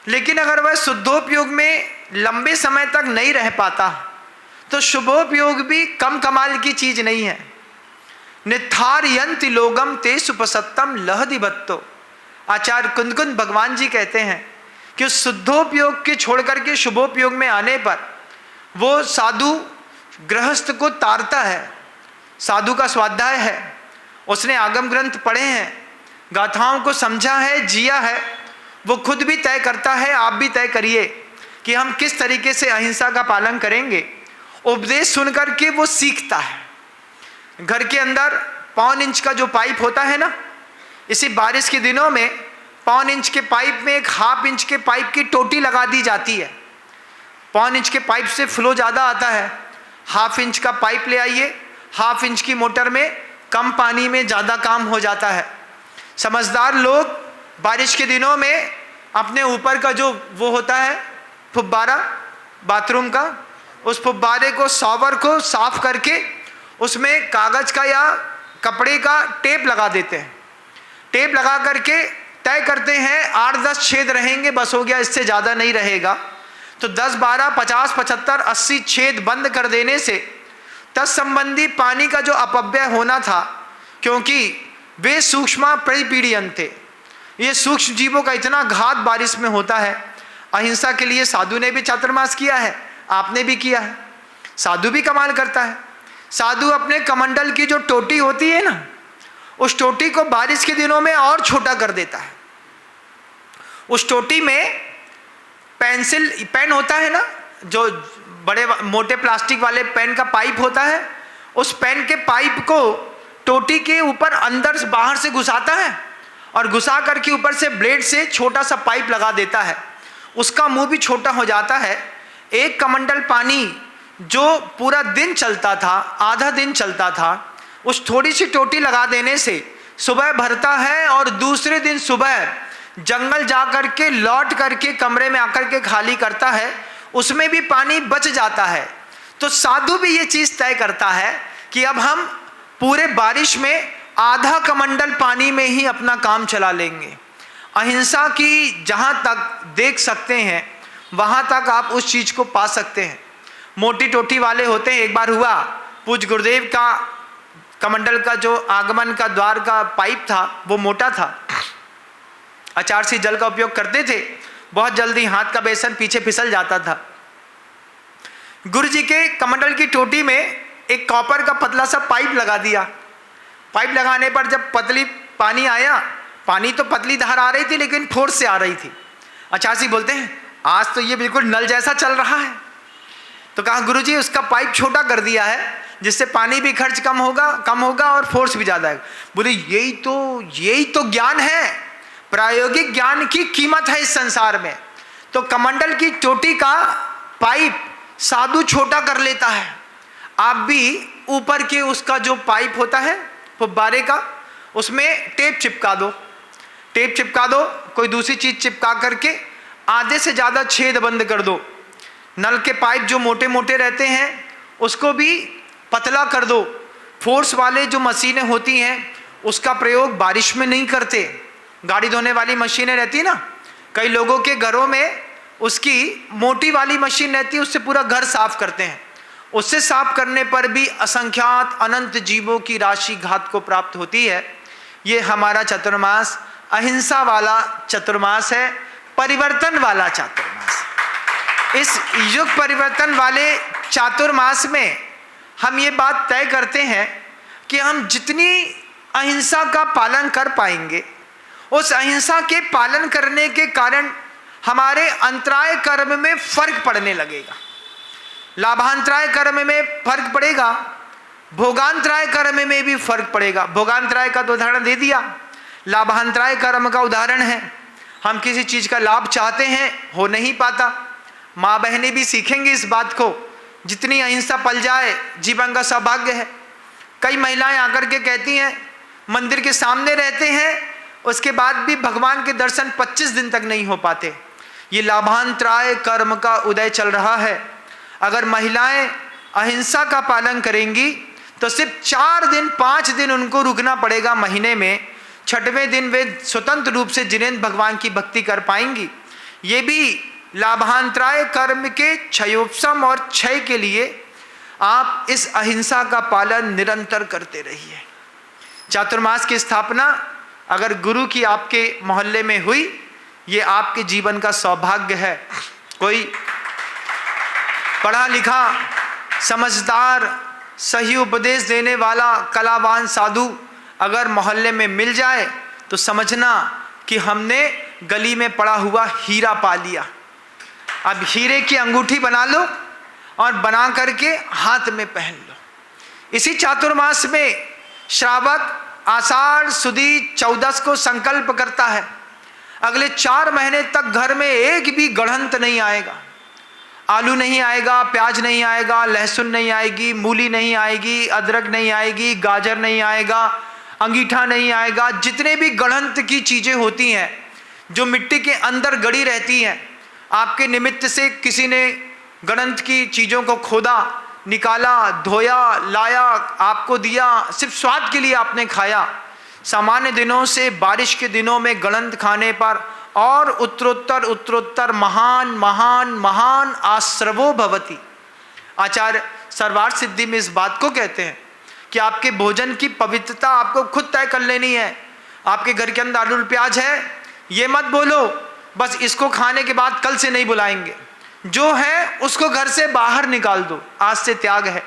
लेकिन अगर वह शुद्धोपयोग में लंबे समय तक नहीं रह पाता तो शुभोपयोग भी कम कमाल की चीज नहीं है। निथारयंति लोगम ते सुपसत्तम लहदिबत्तो। आचार्य कुंद कुंद भगवान जी कहते हैं कि उस शुद्धोपयोग के छोड़ करके शुभोपयोग में आने पर वो साधु गृहस्थ को तारता है। साधु का स्वाध्याय है, उसने आगम ग्रंथ पढ़े हैं, गाथाओं को समझा है, जिया है, वो खुद भी तय करता है, आप भी तय करिए कि हम किस तरीके से अहिंसा का पालन करेंगे। उपदेश सुनकर के वो सीखता है। घर के अंदर 1.25 इंच का जो पाइप होता है ना, इसी बारिश के दिनों में 1.25 इंच के पाइप में एक 1/2 इंच के पाइप की टोटी लगा दी जाती है। 1.25 इंच के पाइप से फ्लो ज़्यादा आता है, 1/2 इंच का पाइप ले आइए, 1/2 इंच की मोटर में कम पानी में ज़्यादा काम हो जाता है। समझदार लोग बारिश के दिनों में अपने ऊपर का जो वो होता है फुब्बारा बाथरूम का, उस फुब्बारे को, शॉवर को साफ करके उसमें कागज़ का या कपड़े का टेप लगा देते हैं। टेप लगा करके तय करते हैं 8-10 छेद रहेंगे, बस हो गया, इससे ज़्यादा नहीं रहेगा। तो 10, 12, 50, 75, 80 छेद बंद कर देने से तत्संबंधी पानी का जो अपव्यय होना था, क्योंकि वे सूक्ष्म परिपीड़ियन थे, ये सूक्ष्म जीवों का इतना घात बारिश में होता है। अहिंसा के लिए साधु ने भी चातुर्मास किया है, आपने भी किया है। साधु भी कमाल करता है। साधु अपने कमंडल की जो टोटी होती है ना, उस टोटी को बारिश के दिनों में और छोटा कर देता है। उस टोटी में पेन होता है ना, जो बड़े मोटे प्लास्टिक वाले पेन का पाइप होता है, उस पेन के पाइप को टोटी के ऊपर अंदर से बाहर से घुसाता है और घुसा करके ऊपर से ब्लेड से छोटा सा पाइप लगा देता है। उसका मुंह भी छोटा हो जाता है। एक कमंडल पानी जो पूरा दिन चलता था, आधा दिन चलता था, उस थोड़ी सी टोटी लगा देने से सुबह भरता है और दूसरे दिन सुबह जंगल जा कर के लौट करके कमरे में आकर के खाली करता है, उसमें भी पानी बच जाता है। तो साधु भी ये चीज तय करता है कि अब हम पूरे बारिश में आधा कमंडल पानी में ही अपना काम चला लेंगे। अहिंसा की जहां तक देख सकते हैं वहां तक आप उस चीज को पा सकते हैं। मोटी टोटी वाले होते हैं। एक बार हुआ, पूज्य गुरुदेव का कमंडल का जो आगमन का द्वार का पाइप था वो मोटा था, अचार से जल का उपयोग करते थे, बहुत जल्दी हाथ का बेसन पीछे फिसल जाता था। गुरु जी के कमंडल की टोटी में एक कॉपर का पतला सा पाइप लगा दिया। पाइप लगाने पर जब पतली पानी आया, पानी तो पतली धार आ रही थी लेकिन फोर्स से आ रही थी। आचार्य जी बोलते हैं आज तो ये बिल्कुल नल जैसा चल रहा है। तो कहा गुरु जी उसका पाइप छोटा कर दिया है जिससे पानी भी खर्च कम होगा और फोर्स भी ज्यादा है। बोले यही तो ज्ञान है, प्रायोगिक ज्ञान की कीमत है इस संसार में। तो कमंडल की चोटी का पाइप साधु छोटा कर लेता है। आप भी ऊपर के उसका जो पाइप होता है फुब्बारे का, उसमें टेप चिपका दो, कोई दूसरी चीज चिपका करके आधे से ज्यादा छेद बंद कर दो। नल के पाइप जो मोटे मोटे रहते हैं उसको भी पतला कर दो। फोर्स वाले जो मशीनें होती हैं उसका प्रयोग बारिश में नहीं करते। गाड़ी धोने वाली मशीनें रहती है ना, कई लोगों के घरों में उसकी मोटी वाली मशीन रहती है, उससे पूरा घर साफ करते हैं। उससे साफ करने पर भी असंख्यात अनंत जीवों की राशि घात को प्राप्त होती है। ये हमारा चतुर्मास अहिंसा वाला चतुर्मास है, परिवर्तन वाला चातुर्मास। इस युग परिवर्तन वाले चातुर्मास में हम ये बात तय करते हैं कि हम जितनी अहिंसा का पालन कर पाएंगे, उस अहिंसा के पालन करने के कारण हमारे अंतराय कर्म में फर्क पड़ने लगेगा। लाभांतराय कर्म में फर्क पड़ेगा, भोगांतराय कर्म में भी फर्क पड़ेगा। भोगांतराय का तो उदाहरण दे दिया, लाभांतराय कर्म का उदाहरण है हम किसी चीज का लाभ चाहते हैं, हो नहीं पाता। माँ बहनें भी सीखेंगी इस बात को, जितनी अहिंसा पल जाए जीवन का सौभाग्य है। कई महिलाएं आकर के कहती हैं मंदिर के सामने रहते हैं, उसके बाद भी भगवान के दर्शन 25 दिन तक नहीं हो पाते। ये लाभांतराय कर्म का उदय चल रहा है। अगर महिलाएं अहिंसा का पालन करेंगी तो सिर्फ 4 दिन 5 दिन उनको रुकना पड़ेगा महीने में। 6वें दिन वे स्वतंत्र रूप से जिनेंद्र भगवान की भक्ति कर पाएंगी। ये भी लाभांतराय कर्म के क्षयोपशम और क्षय के लिए आप इस अहिंसा का पालन निरंतर करते रहिए। चातुर्मास की स्थापना अगर गुरु की आपके मोहल्ले में हुई, ये आपके जीवन का सौभाग्य है। कोई पढ़ा लिखा समझदार सही उपदेश देने वाला कलावान साधु अगर मोहल्ले में मिल जाए तो समझना कि हमने गली में पड़ा हुआ हीरा पा लिया। अब हीरे की अंगूठी बना लो और बना करके हाथ में पहन लो। इसी चातुर्मास में श्रावक आषाढ़ सुदी 14 को संकल्प करता है अगले 4 महीने तक घर में एक भी गढ़ंत नहीं आएगा। आलू नहीं आएगा, प्याज नहीं आएगा, लहसुन नहीं आएगी, मूली नहीं आएगी, अदरक नहीं आएगी, गाजर नहीं आएगा, अंगीठा नहीं आएगा। जितने भी गढ़ंत की चीजें होती हैं जो मिट्टी के अंदर गड़ी रहती हैं, आपके निमित्त से किसी ने गढ़ंत की चीजों को खोदा, निकाला, धोया, लाया, आपको दिया, सिर्फ स्वाद के लिए आपने खाया। सामान्य दिनों से बारिश के दिनों में गढ़ंत खाने पर और उत्तरोत्तर उत्तरोत्तर महान महान महान आश्रवो भवति। आचार्य सर्वार्थ सिद्धि में इस बात को कहते हैं कि आपके भोजन की पवित्रता आपको खुद तय कर लेनी है। आपके घर के अंदर आलू प्याज है, ये मत बोलो बस इसको खाने के बाद कल से नहीं बुलाएंगे। जो है उसको घर से बाहर निकाल दो, आज से त्याग है।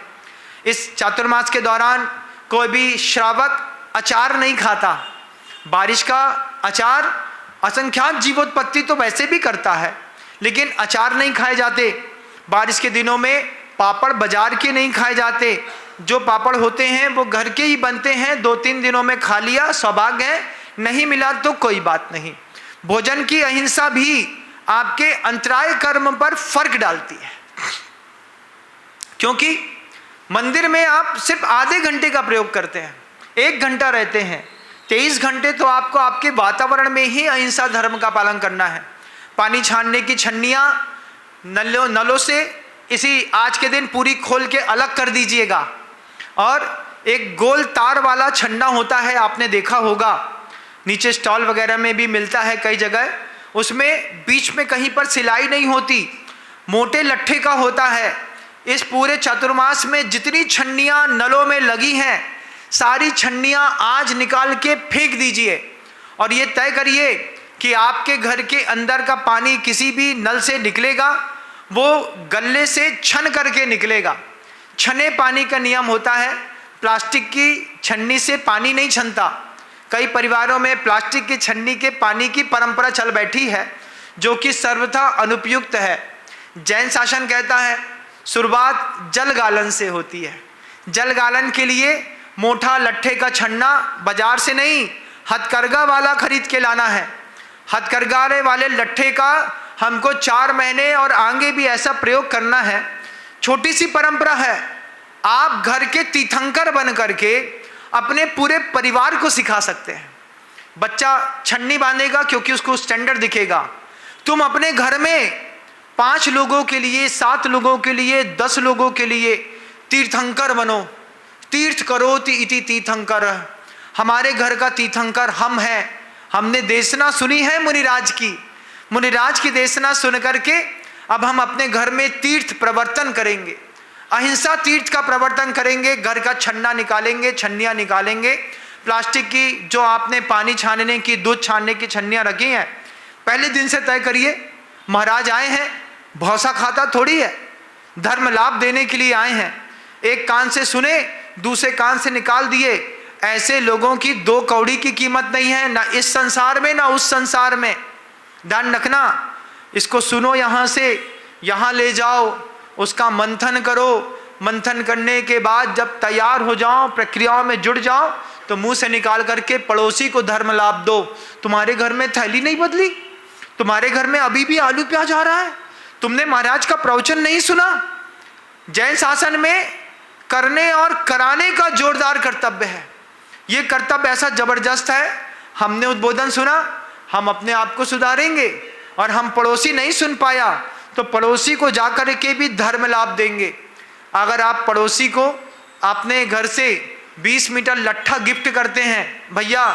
इस चातुर्मास के दौरान कोई भी श्रावक अचार नहीं खाता। बारिश का अचार असंख्यात जीवोत्पत्ति तो वैसे भी करता है, लेकिन अचार नहीं खाए जाते। बारिश के दिनों में पापड़ बाजार के नहीं खाए जाते। जो पापड़ होते हैं वो घर के ही बनते हैं। 2-3 दिनों में खा लिया सौभाग्य है, नहीं मिला तो कोई बात नहीं। भोजन की अहिंसा भी आपके अंतराय कर्म पर फर्क डालती है, क्योंकि मंदिर में आप सिर्फ आधे घंटे का प्रयोग करते हैं, 1 घंटा रहते हैं। 23 घंटे तो आपको आपके वातावरण में ही अहिंसा धर्म का पालन करना है। पानी छानने की छन्नियाँ नलों से इसी आज के दिन पूरी खोल के अलग कर दीजिएगा। और एक गोल तार वाला छन्ना होता है, आपने देखा होगा, नीचे स्टॉल वगैरह में भी मिलता है कई जगह। उसमें बीच में कहीं पर सिलाई नहीं होती, मोटे लट्ठे का होता है। इस पूरे चातुर्मास में जितनी छन्नियाँ नलों में लगी हैं, सारी छन्नियाँ आज निकाल के फेंक दीजिए और ये तय करिए कि आपके घर के अंदर का पानी किसी भी नल से निकलेगा वो गल्ले से छन करके निकलेगा। छने पानी का नियम होता है, प्लास्टिक की छन्नी से पानी नहीं छनता। कई परिवारों में प्लास्टिक की छन्नी के पानी की परंपरा चल बैठी है, जो कि सर्वथा अनुपयुक्त है। जैन शासन कहता है शुरुआत जल गालन से होती है। जल गालन के लिए मोटा लट्ठे का छन्ना बाजार से नहीं, हथकरघा वाला खरीद के लाना है। हथकरघा वाले लट्ठे का हमको 4 महीने और आगे भी ऐसा प्रयोग करना है। छोटी सी परंपरा है, आप घर के तीर्थंकर बन करके अपने पूरे परिवार को सिखा सकते हैं। बच्चा छन्नी बांधेगा क्योंकि उसको स्टैंडर्ड दिखेगा। तुम अपने घर में 5 लोगों के लिए, 7 लोगों के लिए, 10 लोगों के लिए तीर्थंकर बनो। तीर्थ करो इति तीर्थंकर, हमारे घर का तीर्थंकर हम हैं। हमने देशना सुनी है मुनिराज की, मुनिराज की देशना सुन करके अब हम अपने घर में तीर्थ प्रवर्तन करेंगे, अहिंसा तीर्थ का प्रवर्तन करेंगे। घर का छन्ना निकालेंगे, छन्नियाँ निकालेंगे। प्लास्टिक की जो आपने पानी छानने की, दूध छानने की छन्नियाँ रखी हैं, पहले दिन से तय करिए महाराज आए हैं, भौसा खाता थोड़ी है, धर्म लाभ देने के लिए आए हैं। एक कान से सुने, दूसरे कान से निकाल दिए। ऐसे लोगों की 2 कौड़ी की कीमत नहीं है, ना इस संसार में ना उस संसार में। ध्यान रखना, इसको सुनो, यहाँ से यहाँ ले जाओ, उसका मंथन करो। मंथन करने के बाद जब तैयार हो जाओ, प्रक्रियाओं में जुड़ जाओ, तो मुंह से निकाल करके पड़ोसी को धर्म लाभ दो। तुम्हारे घर में थैली नहीं बदली, तुम्हारे घर में अभी भी आलू प्याज आ रहा है, तुमने महाराज का प्रवचन नहीं सुना। जैन शासन में करने और कराने का जोरदार कर्तव्य है। ये कर्तव्य ऐसा जबरदस्त है, हमने उद्बोधन सुना, हम अपने आप को सुधारेंगे। और हम पड़ोसी नहीं सुन पाया तो पड़ोसी को जाकर के भी धर्म लाभ देंगे। अगर आप पड़ोसी को अपने घर से 20 मीटर लट्ठा गिफ्ट करते हैं, भैया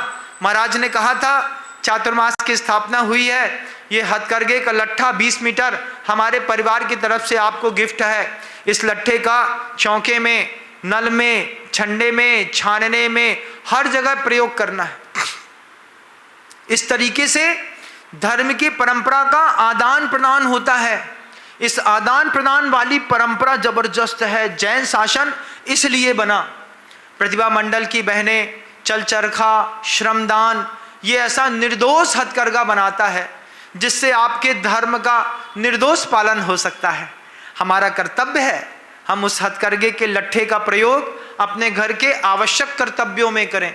महाराज ने कहा था चातुर्मास की स्थापना हुई है, ये हथकरघे का लट्ठा 20 मीटर हमारे परिवार की तरफ से आपको गिफ्ट है। इस लट्ठे का चौके में, नल में, छन्ने में, छानने में, हर जगह प्रयोग करना है। इस तरीके से धर्म की परंपरा का आदान प्रदान होता है। इस आदान प्रदान वाली परंपरा जबरदस्त है। जैन शासन इसलिए बना। प्रतिभा मंडल की बहनें चल चरखा, श्रमदान, ये ऐसा निर्दोष हथकरघा बनाता है जिससे आपके धर्म का निर्दोष पालन हो सकता है। हमारा कर्तव्य है हम उस हथकरघे के लट्ठे का प्रयोग अपने घर के आवश्यक कर्तव्यों में करें।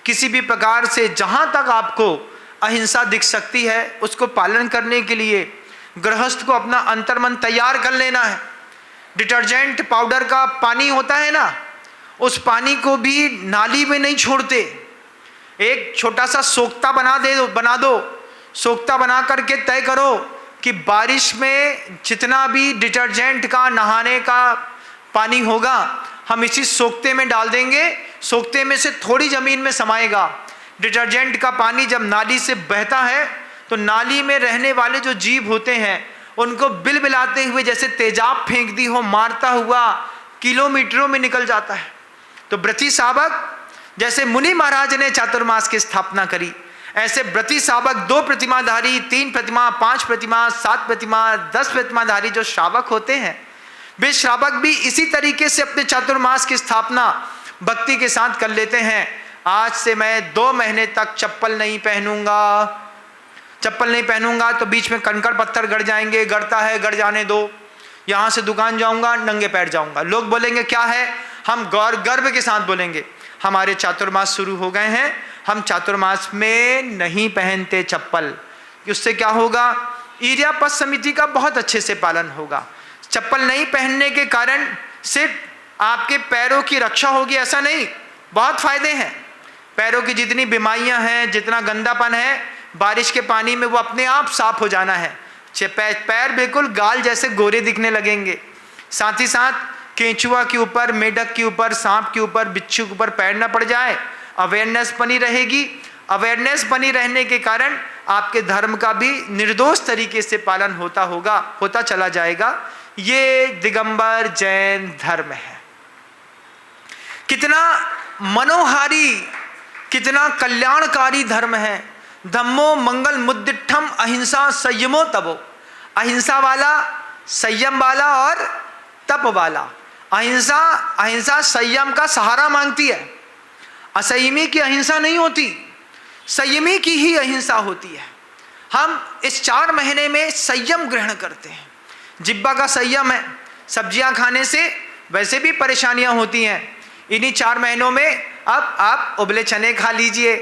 किसी भी प्रकार से जहाँ तक आपको अहिंसा दिख सकती है उसको पालन करने के लिए गृहस्थ को अपना अंतर्मन तैयार कर लेना है। डिटर्जेंट पाउडर का पानी होता है ना, उस पानी को भी नाली में नहीं छोड़ते, एक छोटा सा सोख्ता बना दो। सोख्ता बना करके तय करो कि बारिश में जितना भी डिटर्जेंट का नहाने का पानी होगा हम इसी सोख्ते में डाल देंगे। सोख्ते में से थोड़ी ज़मीन में समाएगा। डिटर्जेंट का पानी जब नाली से बहता है तो नाली में रहने वाले जो जीव होते हैं उनको बिलबिलाते हुए जैसे तेजाब फेंक दी हो, मारता हुआ किलोमीटरों में निकल जाता है। तो व्रती सावक जैसे मुनि महाराज ने चातुर्मास की स्थापना करी, ऐसे व्रती सावक 2 प्रतिमाधारी, 3 प्रतिमा, 5 प्रतिमा, 7 प्रतिमा, 10 प्रतिमाधारी जो श्रावक होते हैं, वे श्रावक भी इसी तरीके से अपने चातुर्मास की स्थापना भक्ति के साथ कर लेते हैं। आज से मैं 2 महीने तक चप्पल नहीं पहनूंगा। चप्पल नहीं पहनूंगा तो बीच में कंकड़ पत्थर गड़ जाएंगे, गड़ता है गड़ जाने दो। यहाँ से दुकान जाऊंगा नंगे पैर जाऊंगा। लोग बोलेंगे क्या है, हम गर्व के साथ बोलेंगे हमारे चातुर्मास शुरू हो गए हैं, हम चातुर्मास में नहीं पहनते चप्पल। उससे क्या होगा, ईर्यापस समिति का बहुत अच्छे से पालन होगा। चप्पल नहीं पहनने के कारण सिर्फ आपके पैरों की रक्षा होगी ऐसा नहीं, बहुत फायदे हैं। पैरों की जितनी बीमारियां हैं, जितना गंदापन है, बारिश के पानी में वो अपने आप साफ हो जाना है। पैर बिल्कुल गाल जैसे गोरे दिखने लगेंगे। साथ ही साथ केंचुआ के ऊपर, मेढक के ऊपर, सांप के ऊपर, बिच्छू के ऊपर पैर न पड़ जाए, अवेयरनेस बनी रहेगी। अवेयरनेस बनी रहने के कारण आपके धर्म का भी निर्दोष तरीके से पालन होता चला जाएगा। ये दिगंबर जैन धर्म है। कितना मनोहारी, कितना कल्याणकारी धर्म है। धम्मो मंगल मुद्दिठम अहिंसा संयमो तपो। अहिंसा वाला, संयम वाला और तप वाला। अहिंसा संयम का सहारा मांगती है। असंयमी की अहिंसा नहीं होती, संयमी की ही अहिंसा होती है। हम इस 4 महीने में संयम ग्रहण करते हैं। जिब्बा का संयम है। सब्जियां खाने से वैसे भी परेशानियां होती हैं। इन्हीं 4 महीनों में अब आप उबले चने खा लीजिए,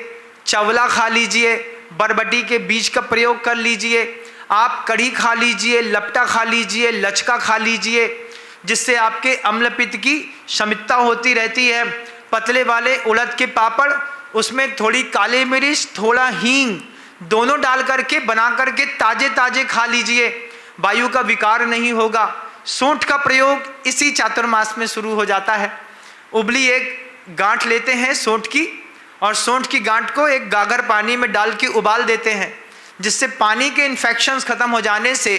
चवला खा लीजिए, बरबटी के बीज का प्रयोग कर लीजिए, आप कढ़ी खा लीजिए, लपटा खा लीजिए, लचका खा लीजिए, जिससे आपके अम्ल पित्त की शमितता होती रहती है। पतले वाले उड़द के पापड़, उसमें थोड़ी काली मिर्च, थोड़ा हींग दोनों डाल करके बना करके ताजे ताजे खा लीजिए, वायु का विकार नहीं होगा। सूंठ का प्रयोग इसी चातुर्मास में शुरू हो जाता है। उबली एक गांठ लेते हैं सूंठ की, और सूंठ की गांठ को एक गागर पानी में डाल के उबाल देते हैं, जिससे पानी के इन्फेक्शंस खत्म हो जाने से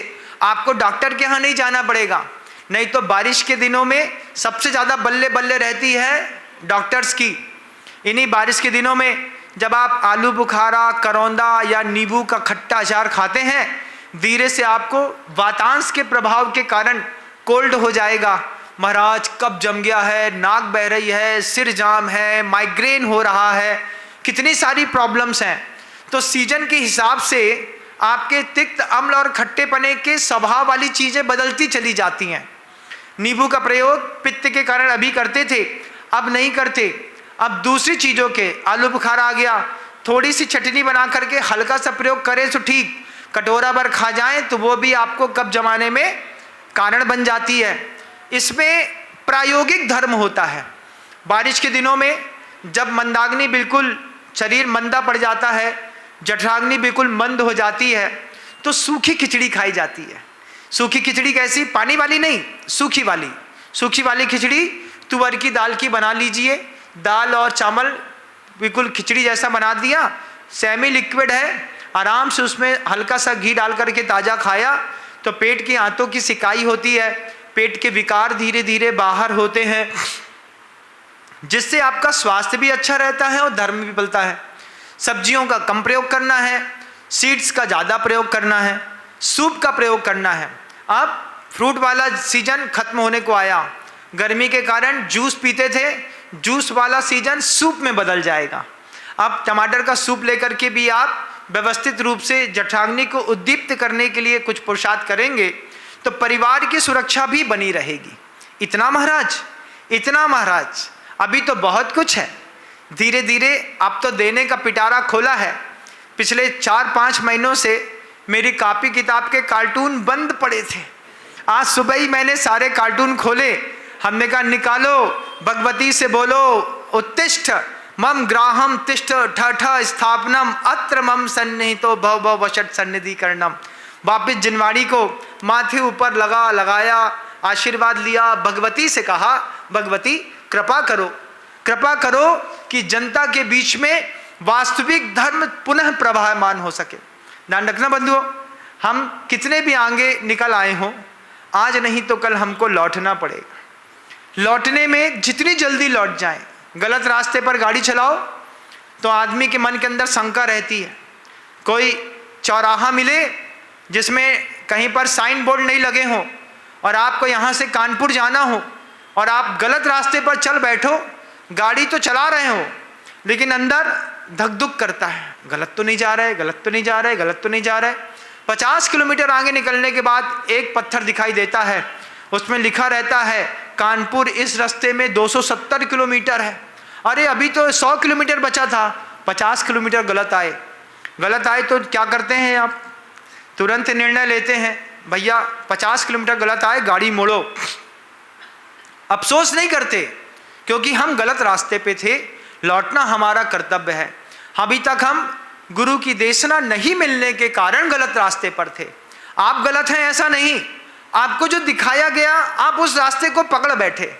आपको डॉक्टर के यहाँ नहीं जाना पड़ेगा। नहीं तो बारिश के दिनों में सबसे ज़्यादा बल्ले बल्ले रहती है डॉक्टर्स की। इन्हीं बारिश के दिनों में जब आप आलू बुखारा, करौंदा या नींबू का खट्टा अचार खाते हैं, धीरे से आपको वातांश के प्रभाव के कारण कोल्ड हो जाएगा। महाराज कब जम गया है, नाक बह रही है, सिर जाम है, माइग्रेन हो रहा है, कितनी सारी प्रॉब्लम्स हैं। तो सीजन के हिसाब से आपके तिक्त, अम्ल और खट्टेपने के स्वभाव वाली चीज़ें बदलती चली जाती हैं। नींबू का प्रयोग पित्त के कारण अभी करते थे, अब नहीं करते। अब दूसरी चीज़ों के, आलू बुखारा आ गया, थोड़ी सी चटनी बना करके हल्का सा प्रयोग करें तो ठीक, कटोरा भर खा जाएं तो वो भी आपको कब्ज जमाने में कारण बन जाती है। इसमें प्रायोगिक धर्म होता है। बारिश के दिनों में जब मंदाग्नि बिल्कुल शरीर मंदा पड़ जाता है, जठराग्नि बिल्कुल मंद हो जाती है, तो सूखी खिचड़ी खाई जाती है। सूखी खिचड़ी कैसी? पानी वाली नहीं, सूखी वाली। सूखी वाली खिचड़ी तुअर की दाल की बना लीजिए। दाल और चावल बिल्कुल खिचड़ी जैसा बना दिया, सेमी लिक्विड है, आराम से उसमें हल्का सा घी डाल करके ताज़ा खाया तो पेट की आंतों की सिकाई होती है, पेट के विकार धीरे धीरे बाहर होते हैं, जिससे आपका स्वास्थ्य भी अच्छा रहता है और धर्म भी बलता है। सब्जियों का कम प्रयोग करना है, सीड्स का ज़्यादा प्रयोग करना है, सूप का प्रयोग करना है। अब फ्रूट वाला सीजन खत्म होने को आया, गर्मी के कारण जूस पीते थे, जूस वाला सीजन सूप में बदल जाएगा। अब टमाटर का सूप लेकर के भी आप व्यवस्थित रूप से जठराग्नि को उद्दीप्त करने के लिए कुछ पुरुषार्थ करेंगे तो परिवार की सुरक्षा भी बनी रहेगी। इतना महाराज, इतना महाराज, अभी तो बहुत कुछ है। धीरे धीरे अब तो देने का पिटारा खोला है। पिछले 4-5 महीनों से मेरी कॉपी किताब के कार्टून बंद पड़े थे। आज सुबह ही मैंने सारे कार्टून खोले। हमने कहा निकालो, भगवती से बोलो, उत्तिष्ठ मम ग्राहम तिष्ठ ठठ स्थापनम अत्र मम सन्निहितो भव भव वशट सन्निधिकरणम। वापिस जिनवाड़ी को माथे ऊपर लगाया, आशीर्वाद लिया, भगवती से कहा भगवती कृपा करो, कृपा करो कि जनता के बीच में वास्तविक धर्म पुनः प्रभावमान हो सके। ध्यान रखना बंधुओं, हम कितने भी आगे निकल आए हों, आज नहीं तो कल हमको लौटना पड़ेगा। लौटने में जितनी जल्दी लौट जाएं। गलत रास्ते पर गाड़ी चलाओ तो आदमी के मन के अंदर शंका रहती है। कोई चौराहा मिले जिसमें कहीं पर साइन बोर्ड नहीं लगे हों और आपको यहाँ से कानपुर जाना हो और आप गलत रास्ते पर चल बैठो, गाड़ी तो चला रहे हो लेकिन अंदर धक धुक करता है, गलत तो नहीं जा रहा है, गलत तो नहीं जा रहा है, गलत तो नहीं जा रहा है। 50 किलोमीटर आगे निकलने के बाद एक पत्थर दिखाई देता है, उसमें लिखा रहता है कानपुर इस रास्ते में 270 किलोमीटर है। अरे अभी तो 100 किलोमीटर बचा था, 50 किलोमीटर गलत आए। गलत आए तो क्या करते हैं आप? तुरंत निर्णय लेते हैं, भैया 50 किलोमीटर गलत आए, गाड़ी मोड़ो। अफसोस नहीं करते क्योंकि हम गलत रास्ते पे थे, लौटना हमारा कर्तव्य है। अभी तक हम गुरु की देशना नहीं मिलने के कारण गलत रास्ते पर थे। आप गलत हैं ऐसा नहीं, आपको जो दिखाया गया आप उस रास्ते को पकड़ बैठे।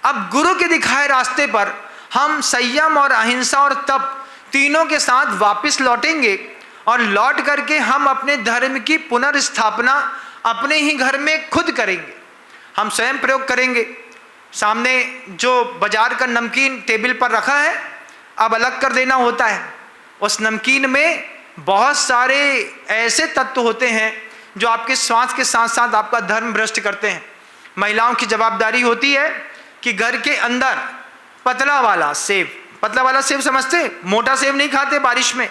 अब गुरु के दिखाए रास्ते पर हम संयम और अहिंसा और तप तीनों के साथ वापस लौटेंगे और लौट करके हम अपने धर्म की पुनर्स्थापना अपने ही घर में खुद करेंगे। हम स्वयं प्रयोग करेंगे। सामने जो बाजार का नमकीन टेबल पर रखा है, अब अलग कर देना होता है। उस नमकीन में बहुत सारे ऐसे तत्व होते हैं जो आपके स्वास्थ्य के साथ साथ आपका धर्म भ्रष्ट करते हैं। महिलाओं की जवाबदारी होती है कि घर के अंदर पतला वाला सेब समझते, मोटा सेब नहीं खाते बारिश में,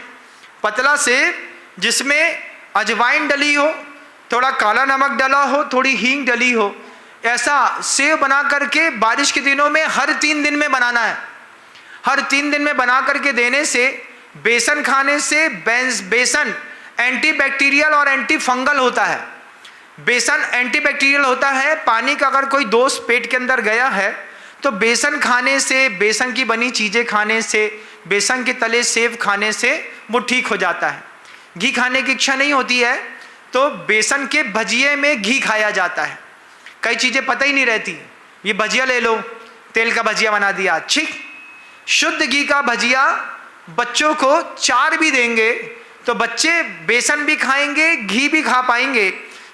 पतला सेब जिसमें अजवाइन डली हो, थोड़ा काला नमक डला हो, थोड़ी हींग डली हो, ऐसा सेब बना करके बारिश के दिनों में हर 3 दिन में बनाना है। हर 3 दिन में बना करके देने से, बेसन खाने से, बेसन एंटीबैक्टीरियल और एंटी फंगल होता है। बेसन एंटीबैक्टीरियल होता है। पानी का अगर कोई दोष पेट के अंदर गया है तो बेसन खाने से, बेसन की बनी चीज़ें खाने से, बेसन के तले सेब खाने से वो ठीक हो जाता है। घी खाने की इच्छा नहीं होती है तो बेसन के भजिए में घी खाया जाता है। कई चीज़ें पता ही नहीं रहती, ये भजिया ले लो, तेल का भजिया बना दिया, ठीक। शुद्ध घी का भजिया बच्चों को 4 भी देंगे तो बच्चे बेसन भी खाएंगे, घी भी खा पाएंगे।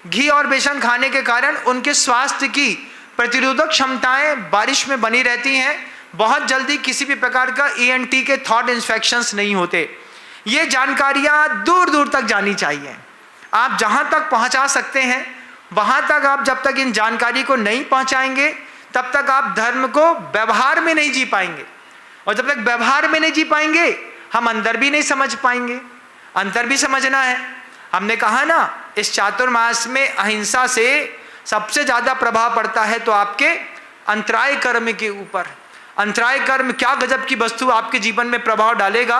घी और बेसन खाने के कारण उनके स्वास्थ्य की प्रतिरोधक क्षमताएं बारिश में बनी रहती हैं। बहुत जल्दी किसी भी प्रकार का ENT के थॉट इन्फेक्शंस नहीं होते। ये जानकारियां दूर दूर तक जानी चाहिए। आप जहां तक पहुंचा सकते हैं वहां तक आप जब तक इन जानकारी को नहीं पहुंचाएंगे तब तक आप धर्म को व्यवहार में नहीं जी पाएंगे, और जब तक व्यवहार में नहीं जी पाएंगे हम अंदर भी नहीं समझ पाएंगे। अंतर भी समझना है। हमने कहा ना, इस चातुर्मास में अहिंसा से सबसे ज्यादा प्रभाव पड़ता है तो आपके अंतराय कर्म के ऊपर। अंतराय कर्म क्या गजब की वस्तु आपके जीवन में प्रभाव डालेगा।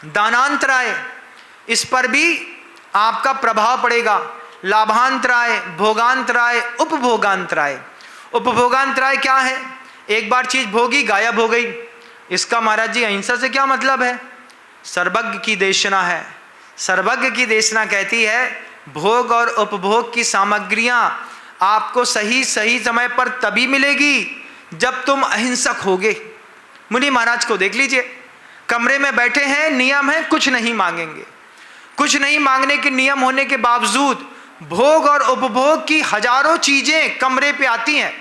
दानांतराय, इस पर भी आपका प्रभाव पड़ेगा। लाभांतराय, भोगांतराय, उपभोगांतराय। उपभोगांतराय क्या है? एक बार चीज भोगी, गायब हो गई। इसका महाराज जी अहिंसा से क्या मतलब है? सर्वज्ञ की देशना है। सर्वज्ञ की देशना कहती है भोग और उपभोग की सामग्रियां आपको सही सही समय पर तभी मिलेगी जब तुम अहिंसक होगे। मुनि महाराज को देख लीजिए, कमरे में बैठे हैं, नियम है कुछ नहीं मांगेंगे। कुछ नहीं मांगने के नियम होने के बावजूद भोग और उपभोग की हजारों चीजें कमरे पे आती हैं।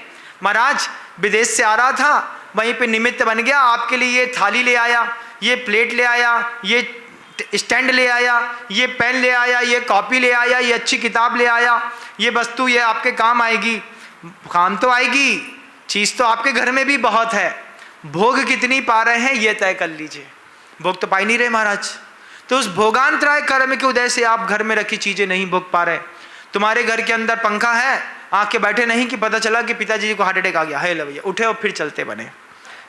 महाराज विदेश से आ रहा था, वहीं पे निमित्त बन गया, आपके लिए ये थाली ले आया, ये प्लेट ले आया, ये स्टैंड ले आया, ये पेन ले आया, ये कॉपी ले आया, ये अच्छी किताब ले आया, ये वस्तु ये आपके काम आएगी। काम तो आएगी, चीज़ तो आपके घर में भी बहुत है। भोग कितनी पा रहे हैं ये तय कर लीजिए। भोग तो पा ही नहीं रहे महाराज। तो उस भोगांतराय कर्म के उदय से आप घर में रखी चीज़ें नहीं भोग पा रहे। तुम्हारे घर के अंदर पंखा है, आके बैठे नहीं कि पता चला कि पिताजी को हार्ट अटैक आ गया है, ले भैया उठे और फिर चलते बने।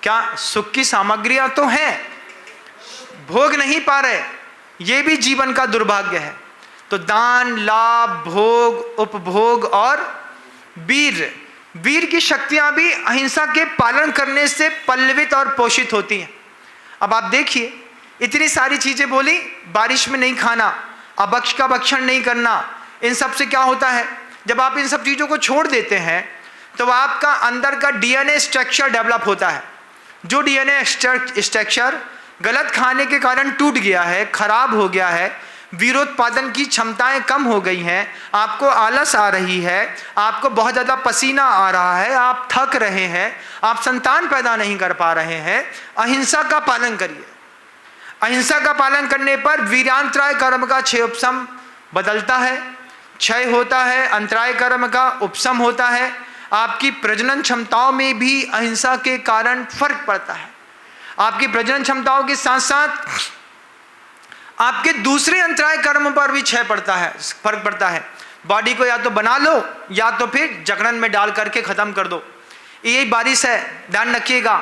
क्या सुख की सामग्रियां तो हैं, भोग नहीं पा रहे, ये भी जीवन का दुर्भाग्य है। तो दान, लाभ, भोग, उपभोग और वीर, वीर की शक्तियां भी अहिंसा के पालन करने से पल्लवित और पोषित होती हैं। अब आप देखिए, इतनी सारी चीजें बोली, बारिश में नहीं खाना, अभक्ष का भक्षण नहीं करना, इन सब से क्या होता है? जब आप इन सब चीजों को छोड़ देते हैं तो आपका अंदर का DNA स्ट्रक्चर डेवलप होता है। जो DNA स्ट्रक्चर गलत खाने के कारण टूट गया है, खराब हो गया है, वीरोत्पादन की क्षमताएं कम हो गई हैं, आपको आलस आ रही है, आपको बहुत ज़्यादा पसीना आ रहा है, आप थक रहे हैं, आप संतान पैदा नहीं कर पा रहे हैं, अहिंसा का पालन करिए। अहिंसा का पालन करने पर वीरांतराय कर्म का क्षय उपशम बदलता है, क्षय होता है, अंतराय कर्म का उपशम होता है। आपकी प्रजनन क्षमताओं में भी अहिंसा के कारण फर्क पड़ता है। आपकी प्रजनन क्षमताओं के साथ साथ आपके दूसरे अंतराय कर्म पर भी क्षय पड़ता है, फर्क पड़ता है। बॉडी को या तो बना लो या तो फिर जगरण में डाल करके खत्म कर दो। यही बारिश है, ध्यान रखिएगा।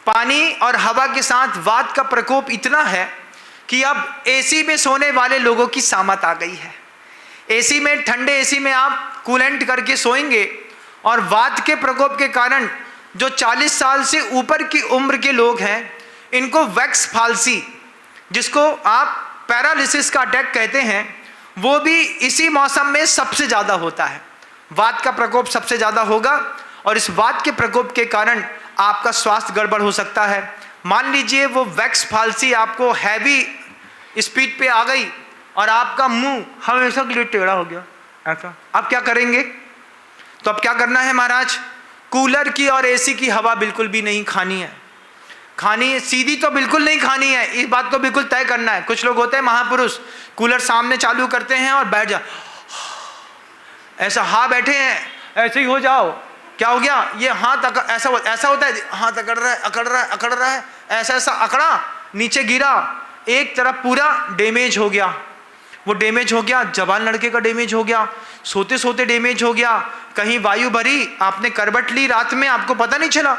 पानी और हवा के साथ वात का प्रकोप इतना है कि अब AC में सोने वाले लोगों की सामत आ गई है। AC में, ठंडे AC में आप कूलेंट करके सोएंगे और वात के प्रकोप के कारण जो 40 साल से ऊपर की उम्र के लोग हैं, इनको वैक्स फाल्सी, जिसको आप पैरालिसिस का अटैक कहते हैं, वो भी इसी मौसम में सबसे ज़्यादा होता है। वात का प्रकोप सबसे ज़्यादा होगा और इस वात के प्रकोप के कारण आपका स्वास्थ्य गड़बड़ हो सकता है। मान लीजिए वो वैक्स फालसी आपको हैवी स्पीड पे आ गई और आपका मुंह हमेशा के लिए टेढ़ा हो गया ऐसा, आप क्या करेंगे? तो अब क्या करना है महाराज? कूलर की और एसी की हवा बिल्कुल भी नहीं खानी है, खानी सीधी तो बिल्कुल नहीं खानी है, इस बात को बिल्कुल तय करना है। कुछ लोग होते हैं महापुरुष, कूलर सामने चालू करते हैं और बैठ जा ऐसा, हाँ बैठे हैं ऐसे ही हो जाओ, क्या हो गया? ये हाथ ऐसा होता है, हाथ अकड़ रहा है, ऐसा अकड़ा, नीचे गिरा, एक तरफ पूरा डैमेज हो गया। वो डैमेज हो गया, जवान लड़के का डैमेज हो गया, सोते सोते डैमेज हो गया, कहीं वायु भरी, आपने करवट ली रात में, आपको पता नहीं चला,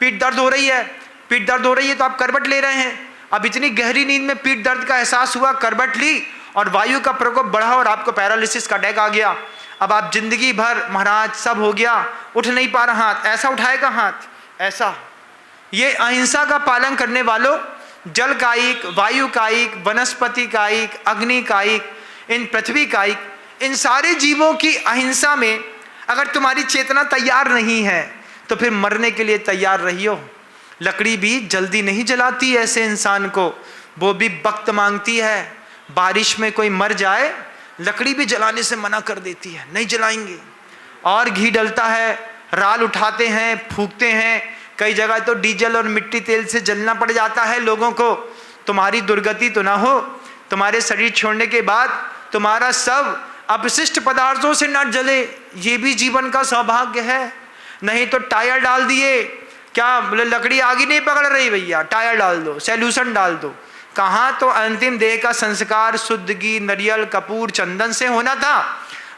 पीठ दर्द हो रही है तो आप करवट ले रहे हैं, अब इतनी गहरी नींद में पीठ दर्द का एहसास हुआ, करवट ली और वायु का प्रकोप बढ़ा और आपको पैरालिसिस का अटैक आ गया। अब आप जिंदगी भर महाराज सब हो गया, उठ नहीं पा रहा, हाथ ऐसा उठाएगा, हाथ ऐसा। ये अहिंसा का पालन करने वालों, जल कायिक, वायु कायिक, वनस्पति कायिक, अग्नि कायिक, इन पृथ्वी कायिक, इन सारे जीवों की अहिंसा में अगर तुम्हारी चेतना तैयार नहीं है तो फिर मरने के लिए तैयार रहियो। लकड़ी भी जल्दी नहीं जलाती ऐसे इंसान को, वो भी वक्त मांगती है। बारिश में कोई मर जाए, लकड़ी भी जलाने से मना कर देती है, नहीं जलाएंगे। और घी डलता है, राल उठाते हैं, फूंकते हैं, कई जगह तो डीजल और मिट्टी तेल से जलना पड़ जाता है लोगों को। तुम्हारी दुर्गति तो ना हो, तुम्हारे शरीर छोड़ने के बाद तुम्हारा सब अपशिष्ट पदार्थों से न जले, ये भी जीवन का सौभाग्य है। नहीं तो टायर डाल दिए, क्या बोले लकड़ी आगे नहीं पकड़ रही भैया, टायर डाल दो, सॉल्यूशन डाल दो। कहाँ तो अंतिम देह का संस्कार शुद्ध घी, नारियल, कपूर, चंदन से होना था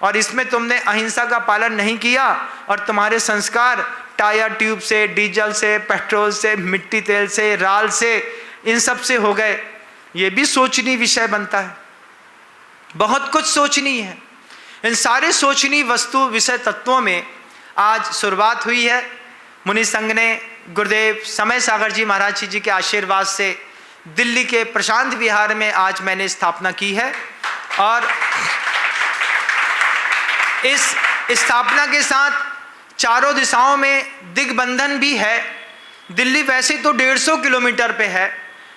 और इसमें तुमने अहिंसा का पालन नहीं किया और तुम्हारे संस्कार टायर ट्यूब से, डीजल से, पेट्रोल से, मिट्टी तेल से, राल से, इन सब से हो गए। ये भी सोचनीय विषय बनता है, बहुत कुछ सोचनी है। इन सारे सोचनीय वस्तु विषय तत्वों में आज शुरुआत हुई है। मुनि संघ ने गुरुदेव समय सागर जी महाराज जी के आशीर्वाद से दिल्ली के प्रशांत विहार में आज मैंने स्थापना की है और इस स्थापना के साथ चारों दिशाओं में दिग्बंधन भी है। दिल्ली वैसे तो 150 किलोमीटर पे है,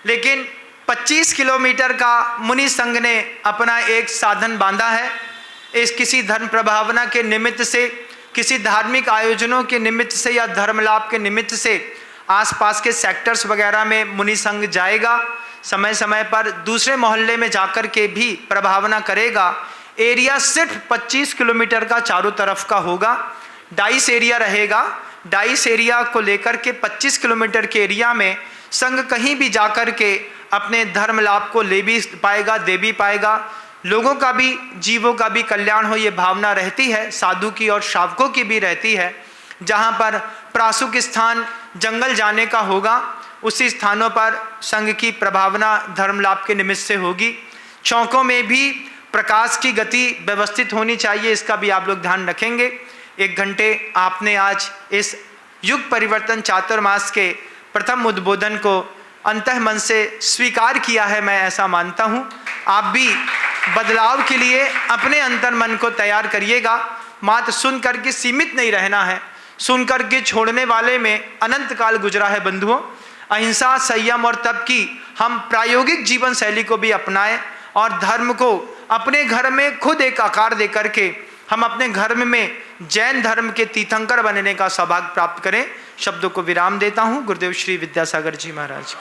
लेकिन 25 किलोमीटर का मुनि संघ ने अपना एक साधन बांधा है। इस किसी धर्म प्रभावना के निमित्त से, किसी धार्मिक आयोजनों के निमित्त से या धर्म लाभ के निमित्त से आसपास के सेक्टर्स वगैरह में मुनि संघ जाएगा, समय समय पर दूसरे मोहल्ले में जाकर के भी प्रभावना करेगा। एरिया सिर्फ 25 किलोमीटर का चारों तरफ का होगा, डाइस एरिया रहेगा। डाइस एरिया को लेकर के 25 किलोमीटर के एरिया में संघ कहीं भी जाकर के अपने धर्म लाभ को ले भी पाएगा, दे भी पाएगा। लोगों का भी, जीवों का भी कल्याण हो, ये भावना रहती है, साधु की और श्रावकों की भी रहती है। जहाँ पर प्रासुक स्थान जंगल जाने का होगा, उसी स्थानों पर संघ की प्रभावना धर्म लाभ के निमित्त से होगी। चौकों में भी प्रकाश की गति व्यवस्थित होनी चाहिए, इसका भी आप लोग ध्यान रखेंगे। 1 घंटे आपने आज इस युग परिवर्तन चातुर्मास के प्रथम उद्बोधन को अंतः मन से स्वीकार किया है, मैं ऐसा मानता हूँ। आप भी बदलाव के लिए अपने अंतर मन को तैयार करिएगा। मात्र सुन करके सीमित नहीं रहना है, सुन करके छोड़ने वाले में अनंत काल गुजरा है बंधुओं। अहिंसा, संयम और तप की हम प्रायोगिक जीवन शैली को भी अपनाएं और धर्म को अपने घर में खुद एक आकार दे करके हम अपने घर में जैन धर्म के तीर्थंकर बनने का सौभाग्य प्राप्त करें। शब्दों को विराम देता हूँ। गुरुदेव श्री विद्यासागर जी महाराज।